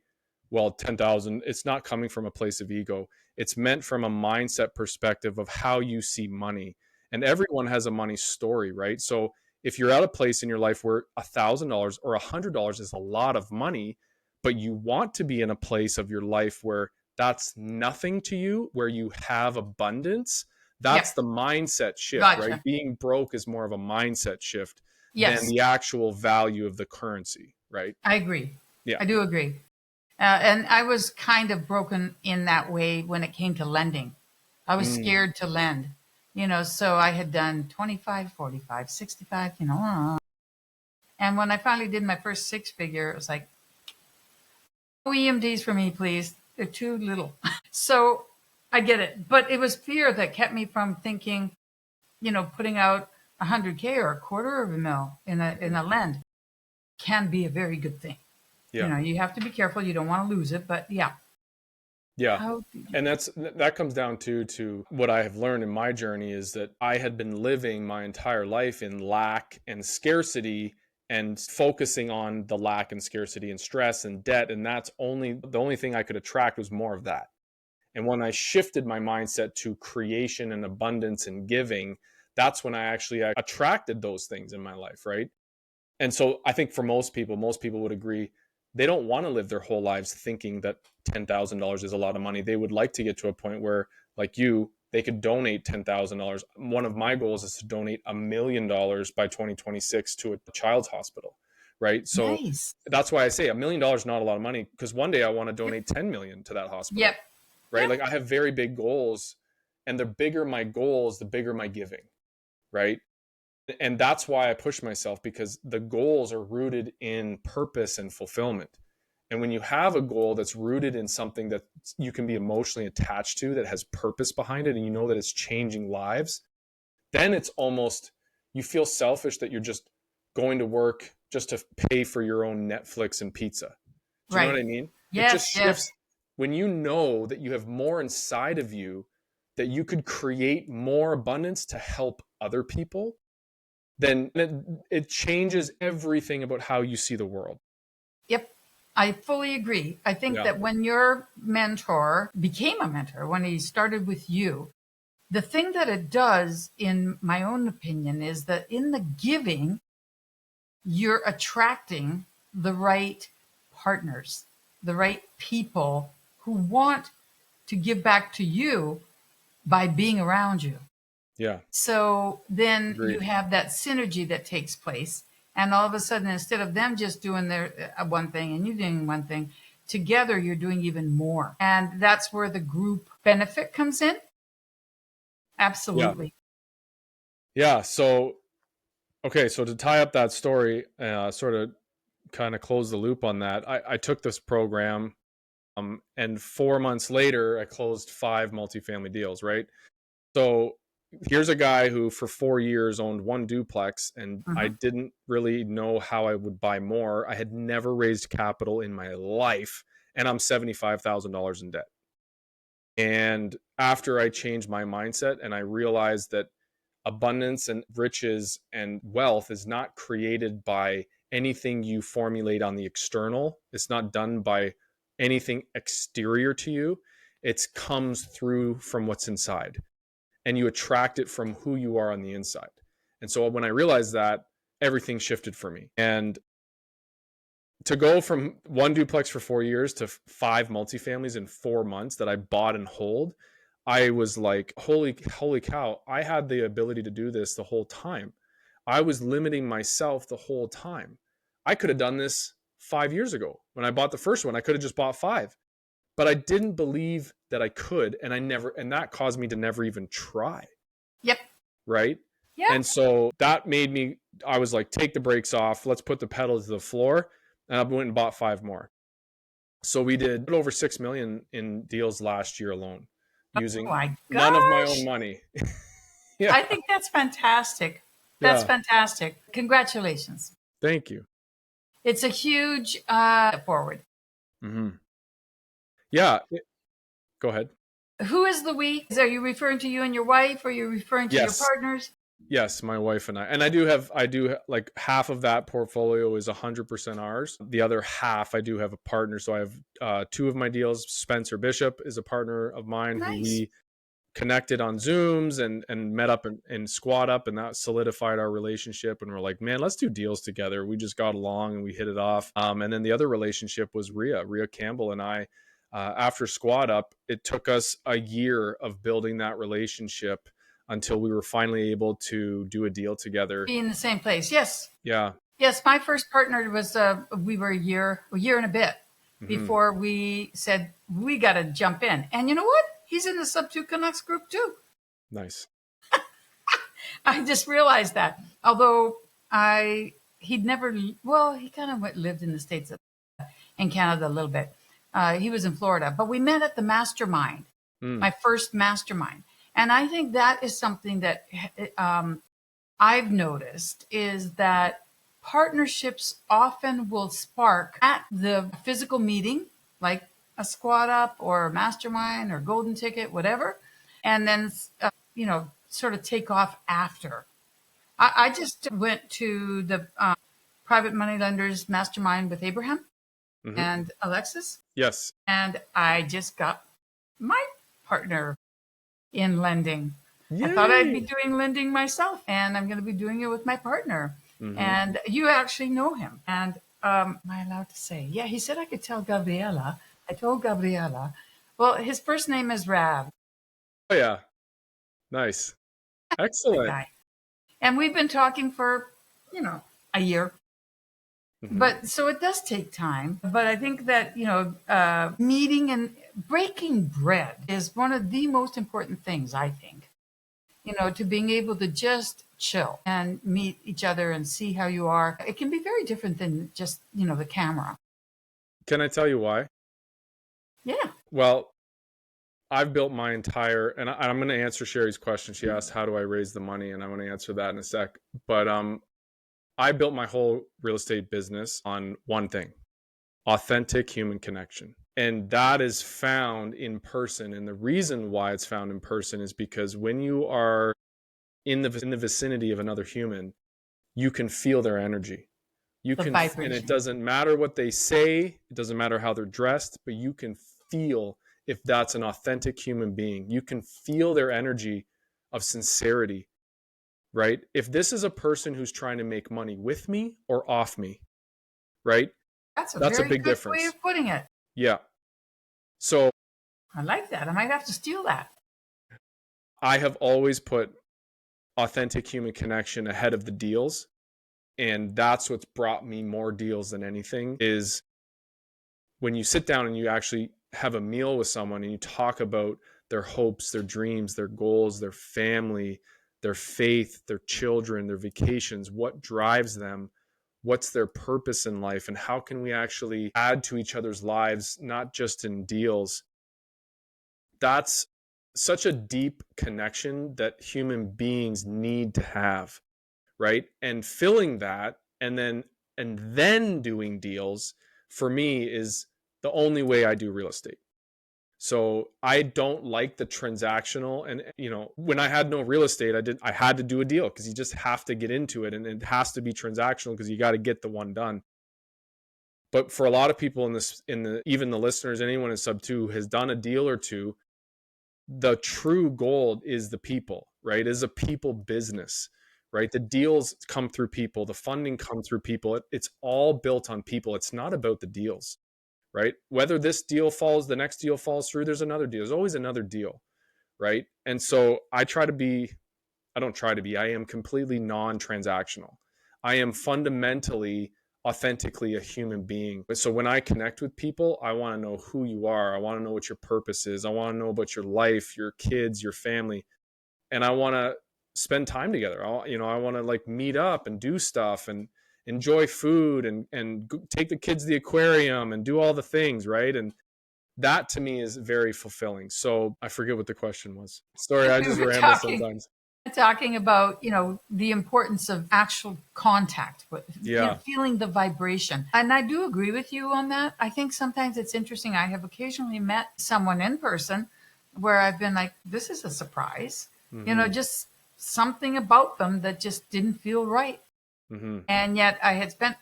well, 10,000, it's not coming from a place of ego. It's meant from a mindset perspective of how you see money. And everyone has a money story, right? So if you're at a place in your life where $1,000 or $100 is a lot of money, but you want to be in a place of your life where that's nothing to you, where you have abundance, that's Yep. the mindset shift, right? Gotcha. Being broke is more of a mindset shift than Yes, the actual value of the currency, right? I agree. Yeah. I do agree. And I was kind of broken in that way when it came to lending. I was Mm, scared to lend, so I had done 25, 45, 65, And when I finally did my first six figure, it was like, no EMDs for me, please. They're too little. So I get it. But it was fear that kept me from thinking, putting out 100K or a quarter of a mil in a lend can be a very good thing. yeah. You have to be careful. You don't want to lose it, but yeah. Yeah. How did you? And that comes down to what I have learned in my journey is that I had been living my entire life in lack and scarcity and focusing on the lack and scarcity and stress and debt. And that's only the only thing I could attract was more of that. And when I shifted my mindset to creation and abundance and giving, that's when I actually attracted those things in my life, right? And so I think for most people would agree they don't want to live their whole lives thinking that $10,000 is a lot of money. They would like to get to a point where, like you, they could donate $10,000. One of my goals is to donate $1 million by 2026 to a child's hospital, right? So Nice. that's why I say $1 million is not a lot of money because one day I want to Yep. donate 10 million to that Yep. hospital, right? Yep. Like I have very big goals, and the bigger my goals, the bigger my giving, right? And that's why I push myself because the goals are rooted in purpose and fulfillment. And when you have a goal that's rooted in something that you can be emotionally attached to, that has purpose behind it, and you know that it's changing lives, then it's almost, you feel selfish that you're just going to work just to pay for your own Netflix and pizza. Do you know what Right. I mean? It just Yes. Yes. shifts when you know that you have more inside of you, that you could create more abundance to help other people, then it changes everything about how you see the world. Yep. I fully agree. I think Yeah. that when your mentor became a mentor, when he started with you, the thing that it does, in my own opinion, is that in the giving, you're attracting the right partners, the right people who want to give back to you by being around you. Yeah. So then you Agreed. have that synergy that takes place. And all of a sudden, instead of them just doing their one thing and you doing one thing, together you're doing even more. And that's where the group benefit comes in. Yeah. Absolutely. Yeah. So, okay. So to tie up that story, sort of kind of close the loop on that, I took this program, and 4 months later, I closed 5 multifamily deals, right? So here's a guy who for 4 years owned one duplex, and I Hmm. didn't really know how I would buy more. I had never raised capital in my life, and I'm $75,000 in debt. And after I changed my mindset and I realized that abundance and riches and wealth is not created by anything you formulate on the external, it's not done by anything exterior to you. It comes through from what's inside, and you attract it from who you are on the inside. And so when I realized that, everything shifted for me. And to go from one duplex for 4 years to 5 multifamilies in 4 months that I bought and hold, I was like, holy cow, I had the ability to do this the whole time. I was limiting myself the whole time. I could have done this 5 years ago. When I bought the first one, I could have just bought five, but I didn't believe that I could. And that caused me to never even try. Yep. Right. Yep. And so that made me, I was like, take the brakes off. Let's put the pedal to the floor. And I went and bought five more. So we did over 6 million in deals last year alone Oh using my none of my own gosh. money. Yeah. I think that's fantastic. That's Yeah. fantastic. Congratulations. Thank you. It's a huge forward. Mm-hmm. Yeah. Go ahead. Who is the we? Are you referring to you and your wife? Or are you referring to your Yes. partners? Yes, my wife and I like half of that portfolio is 100% ours. The other half, I do have a partner. So I have two of my deals. Spencer Bishop is a partner of mine who Nice. we connected on Zooms and met up and squad up, and that solidified our relationship. And we're like, man, let's do deals together. We just got along and we hit it off. And then the other relationship was Rhea Campbell and I. After squad up, it took us a year of building that relationship until we were finally able to do a deal together. Be in the same place. Yes. Yeah. Yes. My first partner was, we were a year and a bit Mm-hmm. before we said, we got to jump in. And you know what? He's in the Sub 2 Canucks group too. Nice. I just realized that. Although he'd never, well, he kind of lived in the States, in Canada a little bit. He was in Florida, but we met at the mastermind, Mm. my first mastermind. And I think that is something that I've noticed is that partnerships often will spark at the physical meeting, like a squad up or a mastermind or golden ticket, whatever, and then, sort of take off after. I just went to the private money lenders mastermind with Abraham Mm-hmm. and Alexis, Yes. and I just got my partner in lending. I thought I'd be Yay. doing lending myself, and I'm going to be doing it with my partner. Mm-hmm. And you actually know him. And am I allowed to say? Yeah, he said I could tell Gabriela. I told Gabriela. Well, his first name is Rav, Oh yeah. Nice. that Excellent. guy. And we've been talking for, a year. Mm-hmm. But so it does take time. But I think that, meeting and breaking bread is one of the most important things, I think, to being able to just chill and meet each other and see how you are. It can be very different than just, the camera. Can I tell you why? Yeah. Well, I've built my entire, and I'm going to answer Sherry's question. She asked, "How do I raise the money?" And I'm going to answer that in a sec. But I built my whole real estate business on one thing: authentic human connection, and that is found in person. And the reason why it's found in person is because when you are in the vicinity of another human, you can feel their energy. You The can, and it vibration. doesn't matter what they say, it doesn't matter how they're dressed, but you can feel if that's an authentic human being. You can feel their energy of sincerity, right? If this is a person who's trying to make money with me or off me, right? That's a That's a very big good way difference. of putting it. Yeah. So I like that. I might have to steal that. I have always put authentic human connection ahead of the deals. And that's what's brought me more deals than anything is when you sit down and you actually have a meal with someone and you talk about their hopes, their dreams, their goals, their family, their faith, their children, their vacations, what drives them, what's their purpose in life, and how can we actually add to each other's lives, not just in deals. That's such a deep connection that human beings need to have, right? And filling that and then doing deals for me is the only way I do real estate. So I don't like the transactional, and when I had no real estate, I had to do a deal because you just have to get into it, and it has to be transactional because you got to get the one done. But for a lot of people even the listeners, anyone in sub 2 has done a deal or two, the true gold is the people, right? It is a people business, right? The deals come through people, the funding comes through people. It's all built on people. It's not about the deals, right? Whether this deal falls, the next deal falls through, there's another deal. There's always another deal, right? And so I don't try to be, I am completely non-transactional. I am fundamentally, authentically a human being. So when I connect with people, I want to know who you are. I want to know what your purpose is. I want to know about your life, your kids, your family. And I want to spend time together. I want to like meet up and do stuff and enjoy food and take the kids to the aquarium and do all the things, right? And that to me is very fulfilling. So I forget what the question was. Sorry, I We just were ramble talking sometimes. talking about the importance of actual contact with Yeah. feeling the vibration, and I do agree with you on that. I think sometimes it's interesting. I have occasionally met someone in person where I've been like, this is a surprise, Mm-hmm. just something about them that just didn't feel right. Mm-hmm. And yet I had spent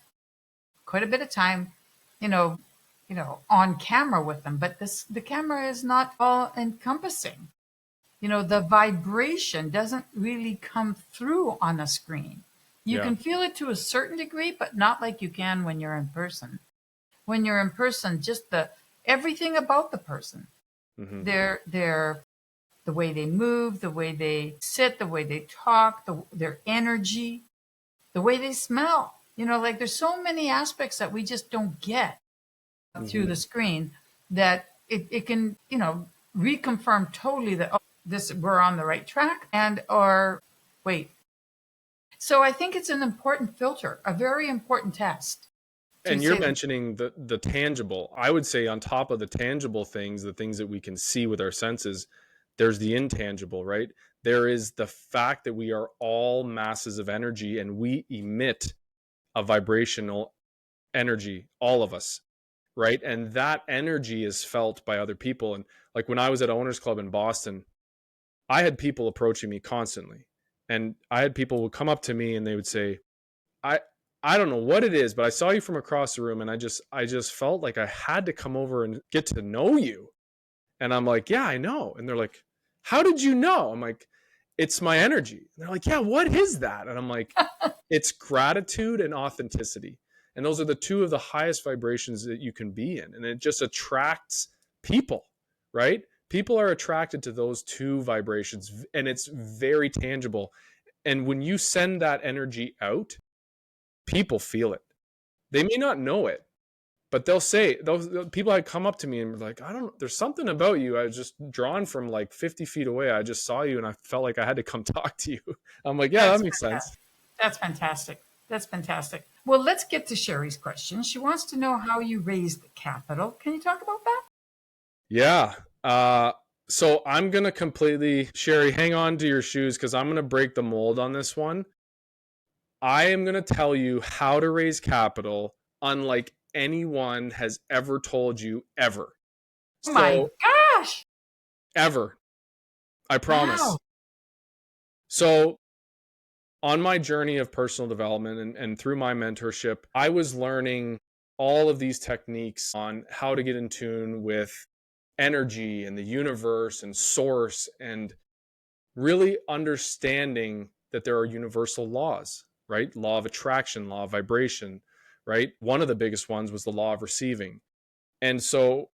quite a bit of time, you know, on camera with them. But the camera is not all encompassing. The vibration doesn't really come through on a screen. You Yeah. can feel it to a certain degree, but not like you can when you're in person. When you're in person, just the everything about the person, Mm-hmm. their the way they move, the way they sit, the way they talk, their energy, the way they smell. Like there's so many aspects that we just don't get through Mm-hmm. the screen that it can, reconfirm totally that, oh, this we're on the right track and or wait. So I think it's an important filter, a very important test to And you're say, mentioning the tangible. I would say on top of the tangible things, the things that we can see with our senses, there's the intangible, right? There is the fact that we are all masses of energy and we emit a vibrational energy, all of us, right? And that energy is felt by other people. And like when I was at Owners Club in Boston, I had people approaching me constantly. And I had people who would come up to me and they would say, I I don't know what it is, but I saw you from across the room and I just felt like I had to come over and get to know you. And I'm like, "Yeah, I know." And they're like, "How did you know?" I'm like, "It's my energy." And they're like, "Yeah, what is that?" And I'm like, "It's gratitude and authenticity." And those are the two of the highest vibrations that you can be in. And it just attracts people, right? People are attracted to those two vibrations and it's very tangible. And when you send that energy out, people feel it. They may not know it, but they'll say those people that come up to me and be like, I don't know, there's something about you. I was just drawn from like 50 feet away. I just saw you and I felt like I had to come talk to you. I'm like, yeah, that that's makes sense. fantastic. That's fantastic. That's fantastic. Well, let's get to Sherry's question. She wants to know how you raised the capital. Can you talk about that? Yeah. So I'm going to completely, Sherry, hang on to your shoes because I'm going to break the mold on this one. I am going to tell you how to raise capital unlike anyone has ever told you ever. Oh my So, gosh. ever. I Wow. promise. So, on my journey of personal development and through my mentorship, I was learning all of these techniques on how to get in tune with energy and the universe and source and really understanding that there are universal laws, right? Law of attraction, law of vibration, right? One of the biggest ones was the law of receiving. And so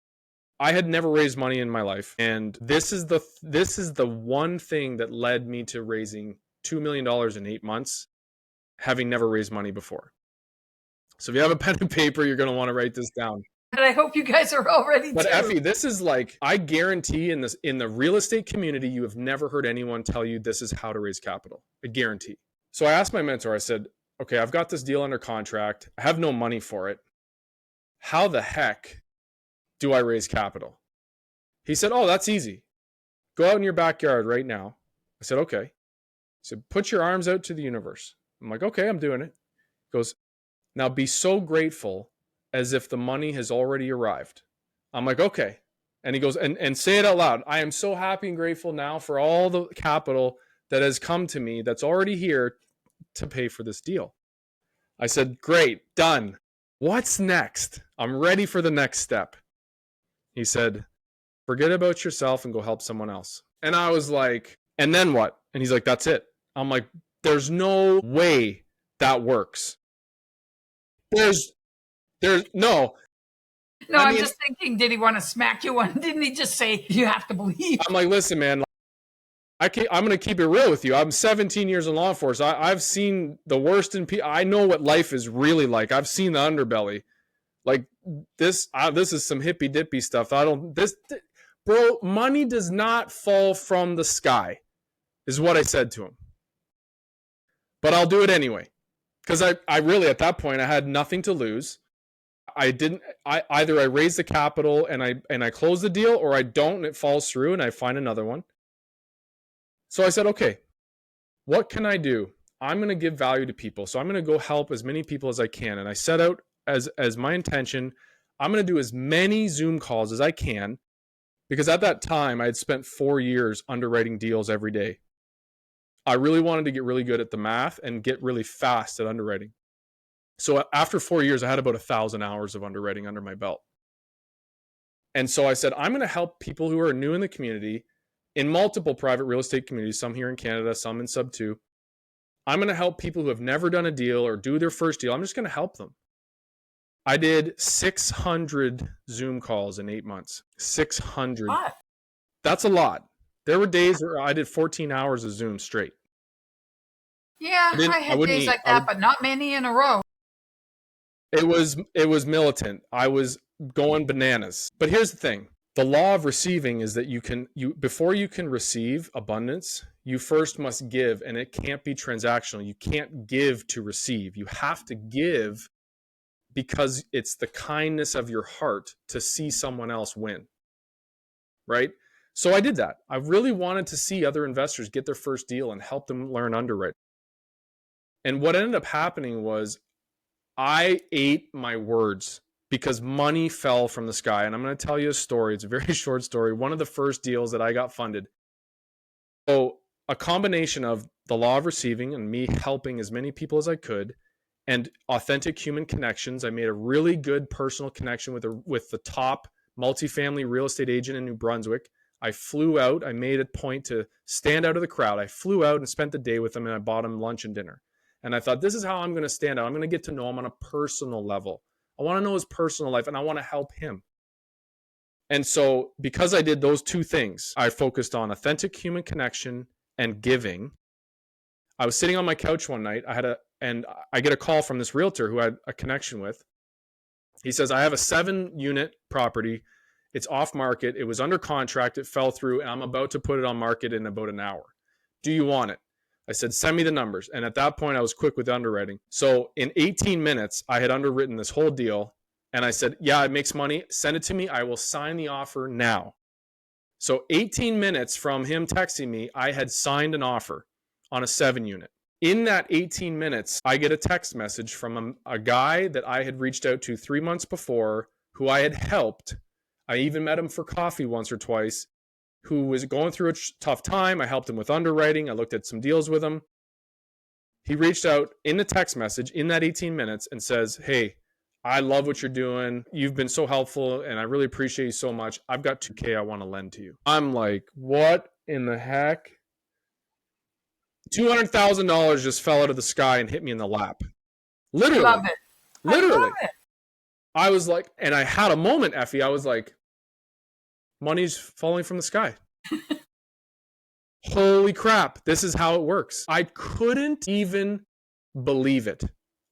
I had never raised money in my life, and this is the one thing that led me to raising $2 million in 8 months, having never raised money before. So if you have a pen and paper, you're going to want to write this down. And I hope you guys are all ready But too. Effie, this is like, I guarantee in the real estate community, you have never heard anyone tell you this is how to raise capital. I guarantee. So I asked my mentor, I said, okay, I've got this deal under contract. I have no money for it. How the heck do I raise capital? He said, oh, that's easy. Go out in your backyard right now. I said, okay. He said, put your arms out to the universe. I'm like, okay, I'm doing it. He goes, now be so grateful as if the money has already arrived. I'm like, okay. And he goes, and say it out loud. I am so happy and grateful now for all the capital that has come to me that's already here to pay for this deal. I said, great, done. What's next? I'm ready for the next step. He said, forget about yourself and go help someone else. And I was like, and then what? And he's like, that's it. I'm like, there's no way that works. There's there's no. No, I I'm mean, just thinking, did he want to smack you one? Didn't he just say you have to believe? I'm like, listen, man, I'm going to keep it real with you. I'm 17 years in law enforcement. I've seen the worst in people. I know what life is really like. I've seen the underbelly. Like this is some hippy dippy stuff. Bro, money does not fall from the sky, is what I said to him. But I'll do it anyway. Because I really, at that point, I had nothing to lose. Either I raise the capital and I close the deal, or I don't and it falls through and I find another one. So I said, okay, what can I do? I'm going to give value to people. So I'm going to go help as many people as I can. And I set out as my intention, I'm going to do as many Zoom calls as I can, because at that time I had spent 4 years underwriting deals every day. I really wanted to get really good at the math and get really fast at underwriting. So after 4 years, I had about 1,000 hours of underwriting under my belt. And so I said, I'm going to help people who are new in the community in multiple private real estate communities, some here in Canada, some in sub 2. I'm going to help people who have never done a deal or do their first deal. I'm just going to help them. I did 600 Zoom calls in 8 months. 600. What? That's a lot. There were days where I did 14 hours of Zoom straight. Yeah, I I had wouldn't days eat. like that, but not many in a row. It was militant. I was going bananas. But here's the thing. The law of receiving is that before you can receive abundance, you first must give, and it can't be transactional. You can't give to receive. You have to give because it's the kindness of your heart to see someone else win. Right? So I did that. I really wanted to see other investors get their first deal and help them learn underwriting. And what ended up happening was I ate my words because money fell from the sky. And I'm going to tell you a story. It's a very short story. One of the first deals that I got funded. So a combination of the law of receiving and me helping as many people as I could and authentic human connections. I made a really good personal connection with the top multifamily real estate agent in New Brunswick. I flew out. I made a point to stand out of the crowd. I flew out and spent the day with him, and I bought him lunch and dinner. And I thought, this is how I'm going to stand out. I'm going to get to know him on a personal level. I want to know his personal life, and I want to help him. And so because I did those two things, I focused on authentic human connection and giving. I was sitting on my couch one night. And I get a call from this realtor who I had a connection with. He says, I have a 7-unit property. It's off market. It was under contract. It fell through, and I'm about to put it on market in about an hour. Do you want it? I said, send me the numbers. And at that point, I was quick with underwriting. So in 18 minutes, I had underwritten this whole deal. And I said, yeah, it makes money. Send it to me. I will sign the offer now. So 18 minutes from him texting me, I had signed an offer on a 7-unit. In that 18 minutes, I get a text message from a guy that I had reached out to 3 months before, who I had helped. I even met him for coffee once or twice, who was going through a tough time. I helped him with underwriting. I looked at some deals with him. He reached out in the text message in that 18 minutes and says, hey, I love what you're doing. You've been so helpful, and I really appreciate you so much. I've got $2,000 I want to lend to you. I'm like, what in the heck? $200,000 just fell out of the sky and hit me in the lap. Literally. I love it. Literally. I love it. I was like, and I had a moment, Effie. I was like, money's falling from the sky. Holy crap. This is how it works. I couldn't even believe it.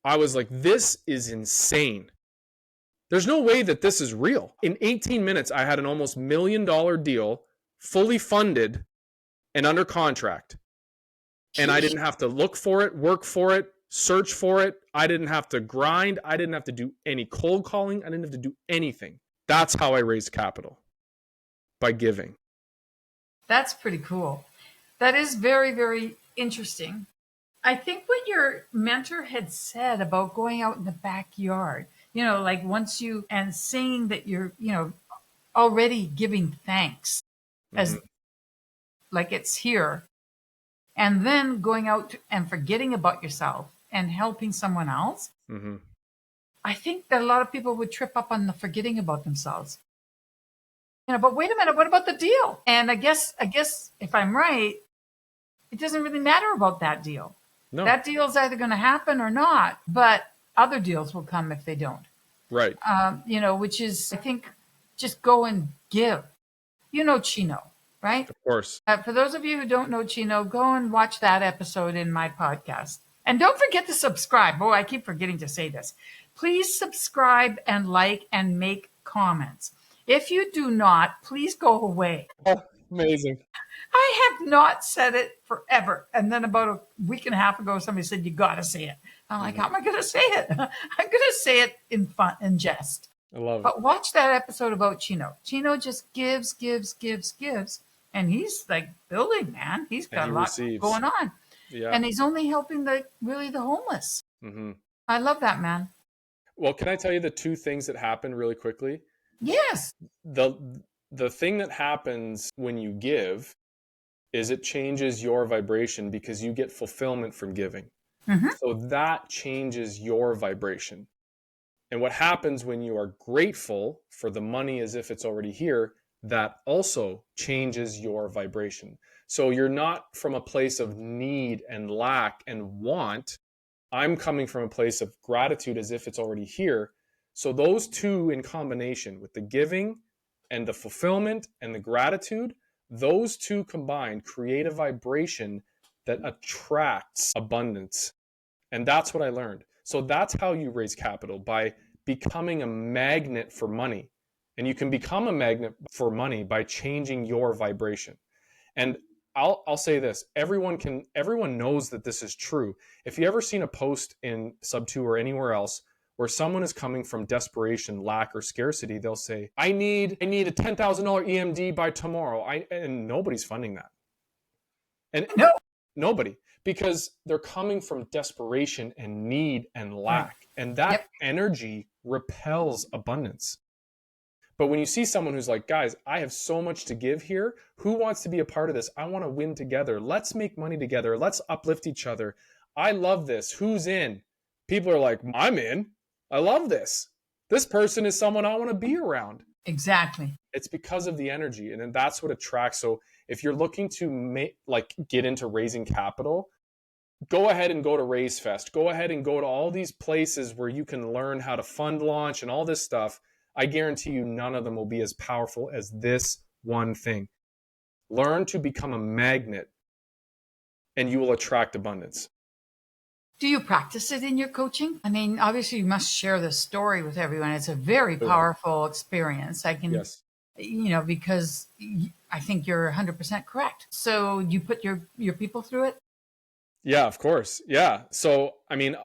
I was like, this is insane. There's no way that this is real. In 18 minutes, I had an almost $1 million deal, fully funded and under contract. And I didn't have to look for it, work for it, search for it. I didn't have to grind. I didn't have to do any cold calling. I didn't have to do anything. That's how I raised capital, by giving. That's pretty cool. That is very, very interesting. I think what your mentor had said about going out in the backyard, like once and saying that you're, already giving thanks as like it's here, and then going out and forgetting about yourself and helping someone else. Mm-hmm. I think that a lot of people would trip up on the forgetting about themselves. But wait a minute, what about the deal? And I guess if I'm right, it doesn't really matter about that deal. No. That deal is either going to happen or not, but other deals will come if they don't. Right. Which is, I think, just go and give. Chino, right? Of course. For those of you who don't know Chino, go and watch that episode in my podcast. And don't forget to subscribe. Oh, I keep forgetting to say this. Please subscribe and like and make comments. If you do not, please go away. Oh, amazing. I have not said it forever. And then about a week and a half ago, somebody said, you got to say it. I'm like, how am I going to say it? I'm going to say it in fun and jest. I love it. But watch that episode about Chino. Chino just gives. And he's like building, man. He's got a lot going on. Yeah. And he's only helping the homeless. Mm-hmm. I love that, man. Well, can I tell you the two things that happen really quickly? Yes. The thing that happens when you give is it changes your vibration because you get fulfillment from giving. Mm-hmm. So that changes your vibration. And what happens when you are grateful for the money as if it's already here, that also changes your vibration. So you're not from a place of need and lack and want. I'm coming from a place of gratitude as if it's already here. So those two in combination with the giving and the fulfillment and the gratitude, those two combined create a vibration that attracts abundance. And that's what I learned. So that's how you raise capital, by becoming a magnet for money. And you can become a magnet for money by changing your vibration. And I'll say this: everyone knows that this is true. If you ever seen a post in Sub2 or anywhere else where someone is coming from desperation, lack, or scarcity, they'll say, "I need a $10,000 EMD by tomorrow." And nobody's funding that. And No. nobody, because they're coming from desperation and need and Right. lack. And that Yep. energy repels abundance. But when you see someone who's like, guys, I have so much to give here. Who wants to be a part of this? I want to win together. Let's make money together. Let's uplift each other. I love this. Who's in? People are like, I'm in. I love this. This person is someone I want to be around. Exactly. It's because of the energy. And then that's what attracts. So if you're looking to get into raising capital, go ahead and go to Raise Fest. Go ahead and go to all these places where you can learn how to fund launch and all this stuff. I guarantee you none of them will be as powerful as this one thing. Learn to become a magnet and you will attract abundance. Do you practice it in your coaching? I mean, obviously, you must share this story with everyone. It's a very powerful experience. I can, Yes. because I think you're 100% correct. So you put your people through it? Yeah, of course. Yeah. So, I mean,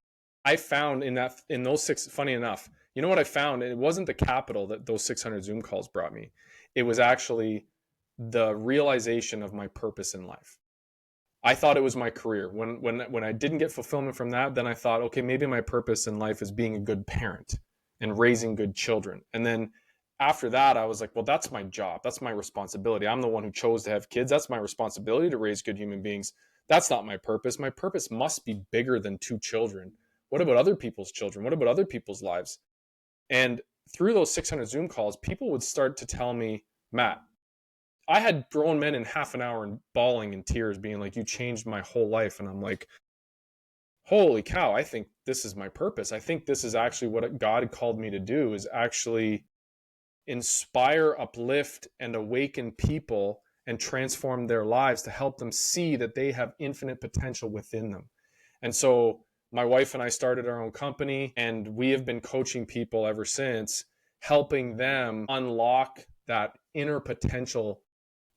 I found in those six, funny enough, you know what I found? It wasn't the capital that those 600 Zoom calls brought me. It was actually the realization of my purpose in life. I thought it was my career. When I didn't get fulfillment from that, then I thought, okay, maybe my purpose in life is being a good parent and raising good children. And then after that, I was like, well, that's my job. That's my responsibility. I'm the one who chose to have kids. That's my responsibility to raise good human beings. That's not my purpose. My purpose must be bigger than two children. What about other people's children? What about other people's lives? And through those 600 Zoom calls, people would start to tell me, Matt, I had grown men in half an hour and bawling in tears, being like, you changed my whole life. And I'm like, holy cow, I think this is my purpose. I think this is actually what God called me to do, is actually inspire, uplift, and awaken people and transform their lives to help them see that they have infinite potential within them. And so my wife and I started our own company, and we have been coaching people ever since, helping them unlock that inner potential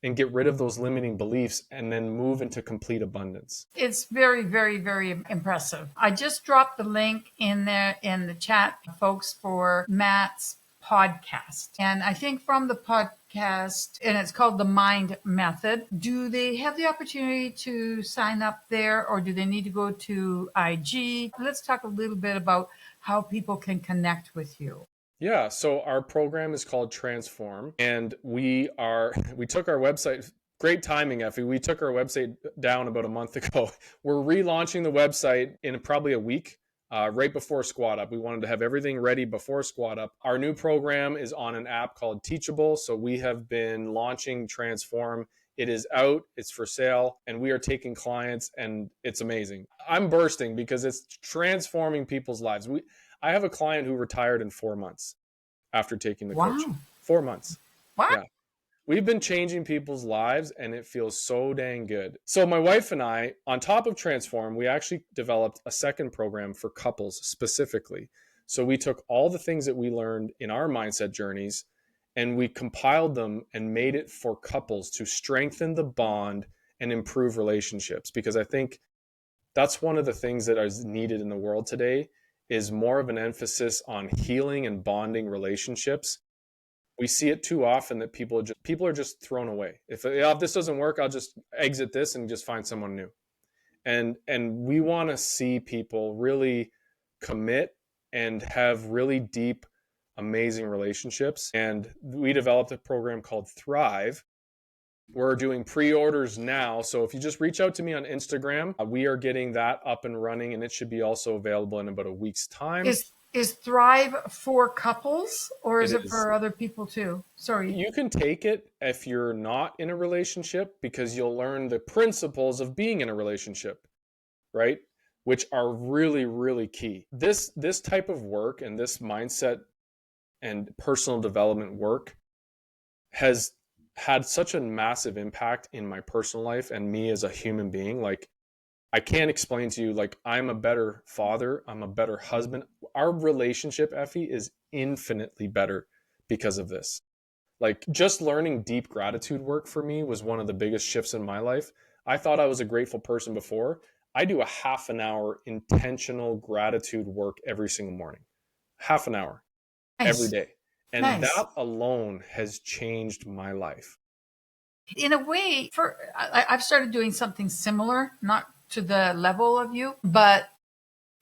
and get rid of those limiting beliefs and then move into complete abundance. It's very, very, very impressive. I just dropped the link in there in the chat, folks, for Matt's podcast. And I think from the podcast, and it's called The Mind Method, do they have the opportunity to sign up there, or do they need to go to IG? Let's talk a little bit about how people can connect with you. Yeah, so our program is called Transform, and we took our website. Great timing, Effie. We took our website down about a month ago. We're relaunching the website in probably a week, right before Squat Up. We wanted to have everything ready before Squat Up. Our new program is on an app called Teachable. So we have been launching Transform. It is out, it's for sale, and we are taking clients, and it's amazing. I'm bursting because it's transforming people's lives. I have a client who retired in 4 months after taking the Wow. coaching. 4 months. What? Yeah. We've been changing people's lives, and it feels so dang good. So my wife and I, on top of Transform, we actually developed a second program for couples specifically. So we took all the things that we learned in our mindset journeys and we compiled them and made it for couples to strengthen the bond and improve relationships. Because I think that's one of the things that is needed in the world today, is more of an emphasis on healing and bonding relationships. We see it too often that people are just thrown away. If this doesn't work, I'll just exit this and just find someone new. And we want to see people really commit and have really deep, amazing relationships. And we developed a program called Thrive, We're doing pre-orders now. So if you just reach out to me on Instagram, we are getting that up and running, and it should be also available in about a week's time. Is Thrive for couples or It is it is. for other people too? Sorry. You can take it if you're not in a relationship because you'll learn the principles of being in a relationship, right? Which are really, really key. This type of work and this mindset and personal development work has had such a massive impact in my personal life and me as a human being. Like, I can't explain to you, like, I'm a better father, I'm a better husband. Our relationship, Effie, is infinitely better because of this. Like, just learning deep gratitude work for me was one of the biggest shifts in my life. I thought I was a grateful person before. I do a half an hour intentional gratitude work every single morning. Half an hour every Nice. day. And Nice. that alone has changed my life. In a way, I've started doing something similar, not to the level of you, but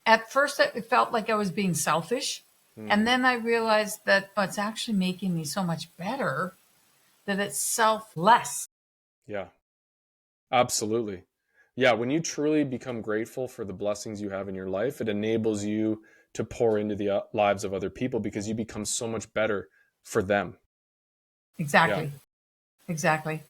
at first it felt like I was being selfish. And Mm, then I realized that it's actually making me so much better that it's selfless. yeah, absolutely. Yeah, when you truly become grateful for the blessings you have in your life, it enables you to pour into the lives of other people because you become so much better for them. Yeah, Exactly. Exactly.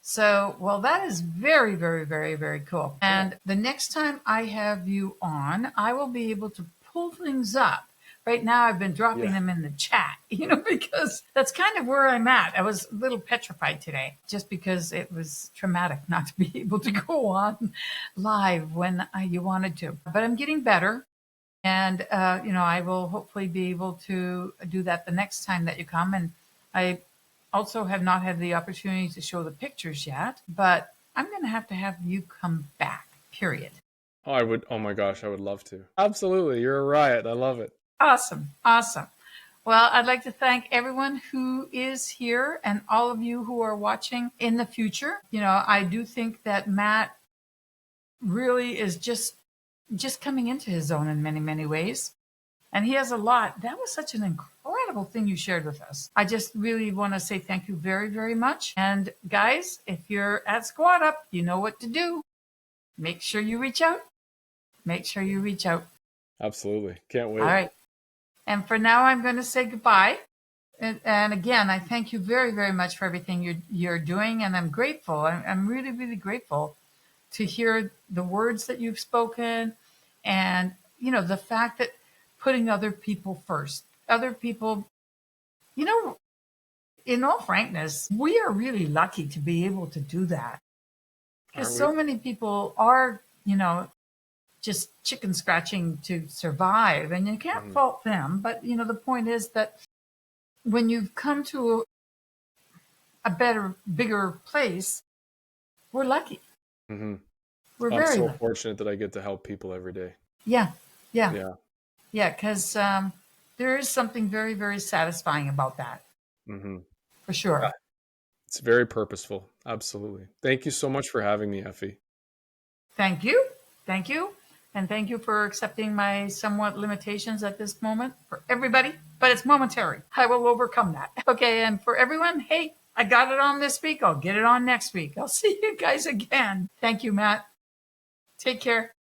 So, well, that is very, very, very, very cool. yeah, And the next time I have you on, I will be able to pull things up. Right now, I've been dropping yeah. them in the chat, because that's kind of where I'm at. I was a little petrified today just because it was traumatic not to be able to go on live when you wanted to. But I'm getting better. And, I will hopefully be able to do that the next time that you come. And I also have not had the opportunity to show the pictures yet, but I'm going to have you come back, period. Oh, I would. Oh my gosh, I would love to. Absolutely, you're a riot. I love it. Awesome. Awesome. Well, I'd like to thank everyone who is here and all of you who are watching in the future. I do think that Matt really is just coming into his own in many, many ways. And he has a lot. That was such an incredible thing you shared with us. I just really want to say thank you very, very much. And guys, if you're at Squad Up, you know what to do. Make sure you reach out. Make sure you reach out. Absolutely, can't All wait. right. And for now, I'm going to say goodbye. And again, I thank you very, very much for everything you're doing. And I'm grateful. I'm really, really grateful to hear the words that you've spoken and, the fact that putting other people first, other people, you know, in all frankness, we are really lucky to be able to do that because Aren't we? so many people are, just chicken scratching to survive, and you can't Hmm. fault them. But, the point is that when you've come to a better, bigger place, we're lucky. Hmm. We're I'm very so lucky. fortunate that I get to help people every day. Yeah. Yeah. Yeah. Yeah. Because there is something very, very satisfying about that, Hmm. for Yeah. sure. It's very purposeful. Absolutely. Thank you so much for having me, Effie. Thank you. Thank you. And thank you for accepting my somewhat limitations at this moment for everybody, but it's momentary. I will overcome that. Okay. And for everyone, hey, I got it on this week. I'll get it on next week. I'll see you guys again. Thank you, Matt. Take care.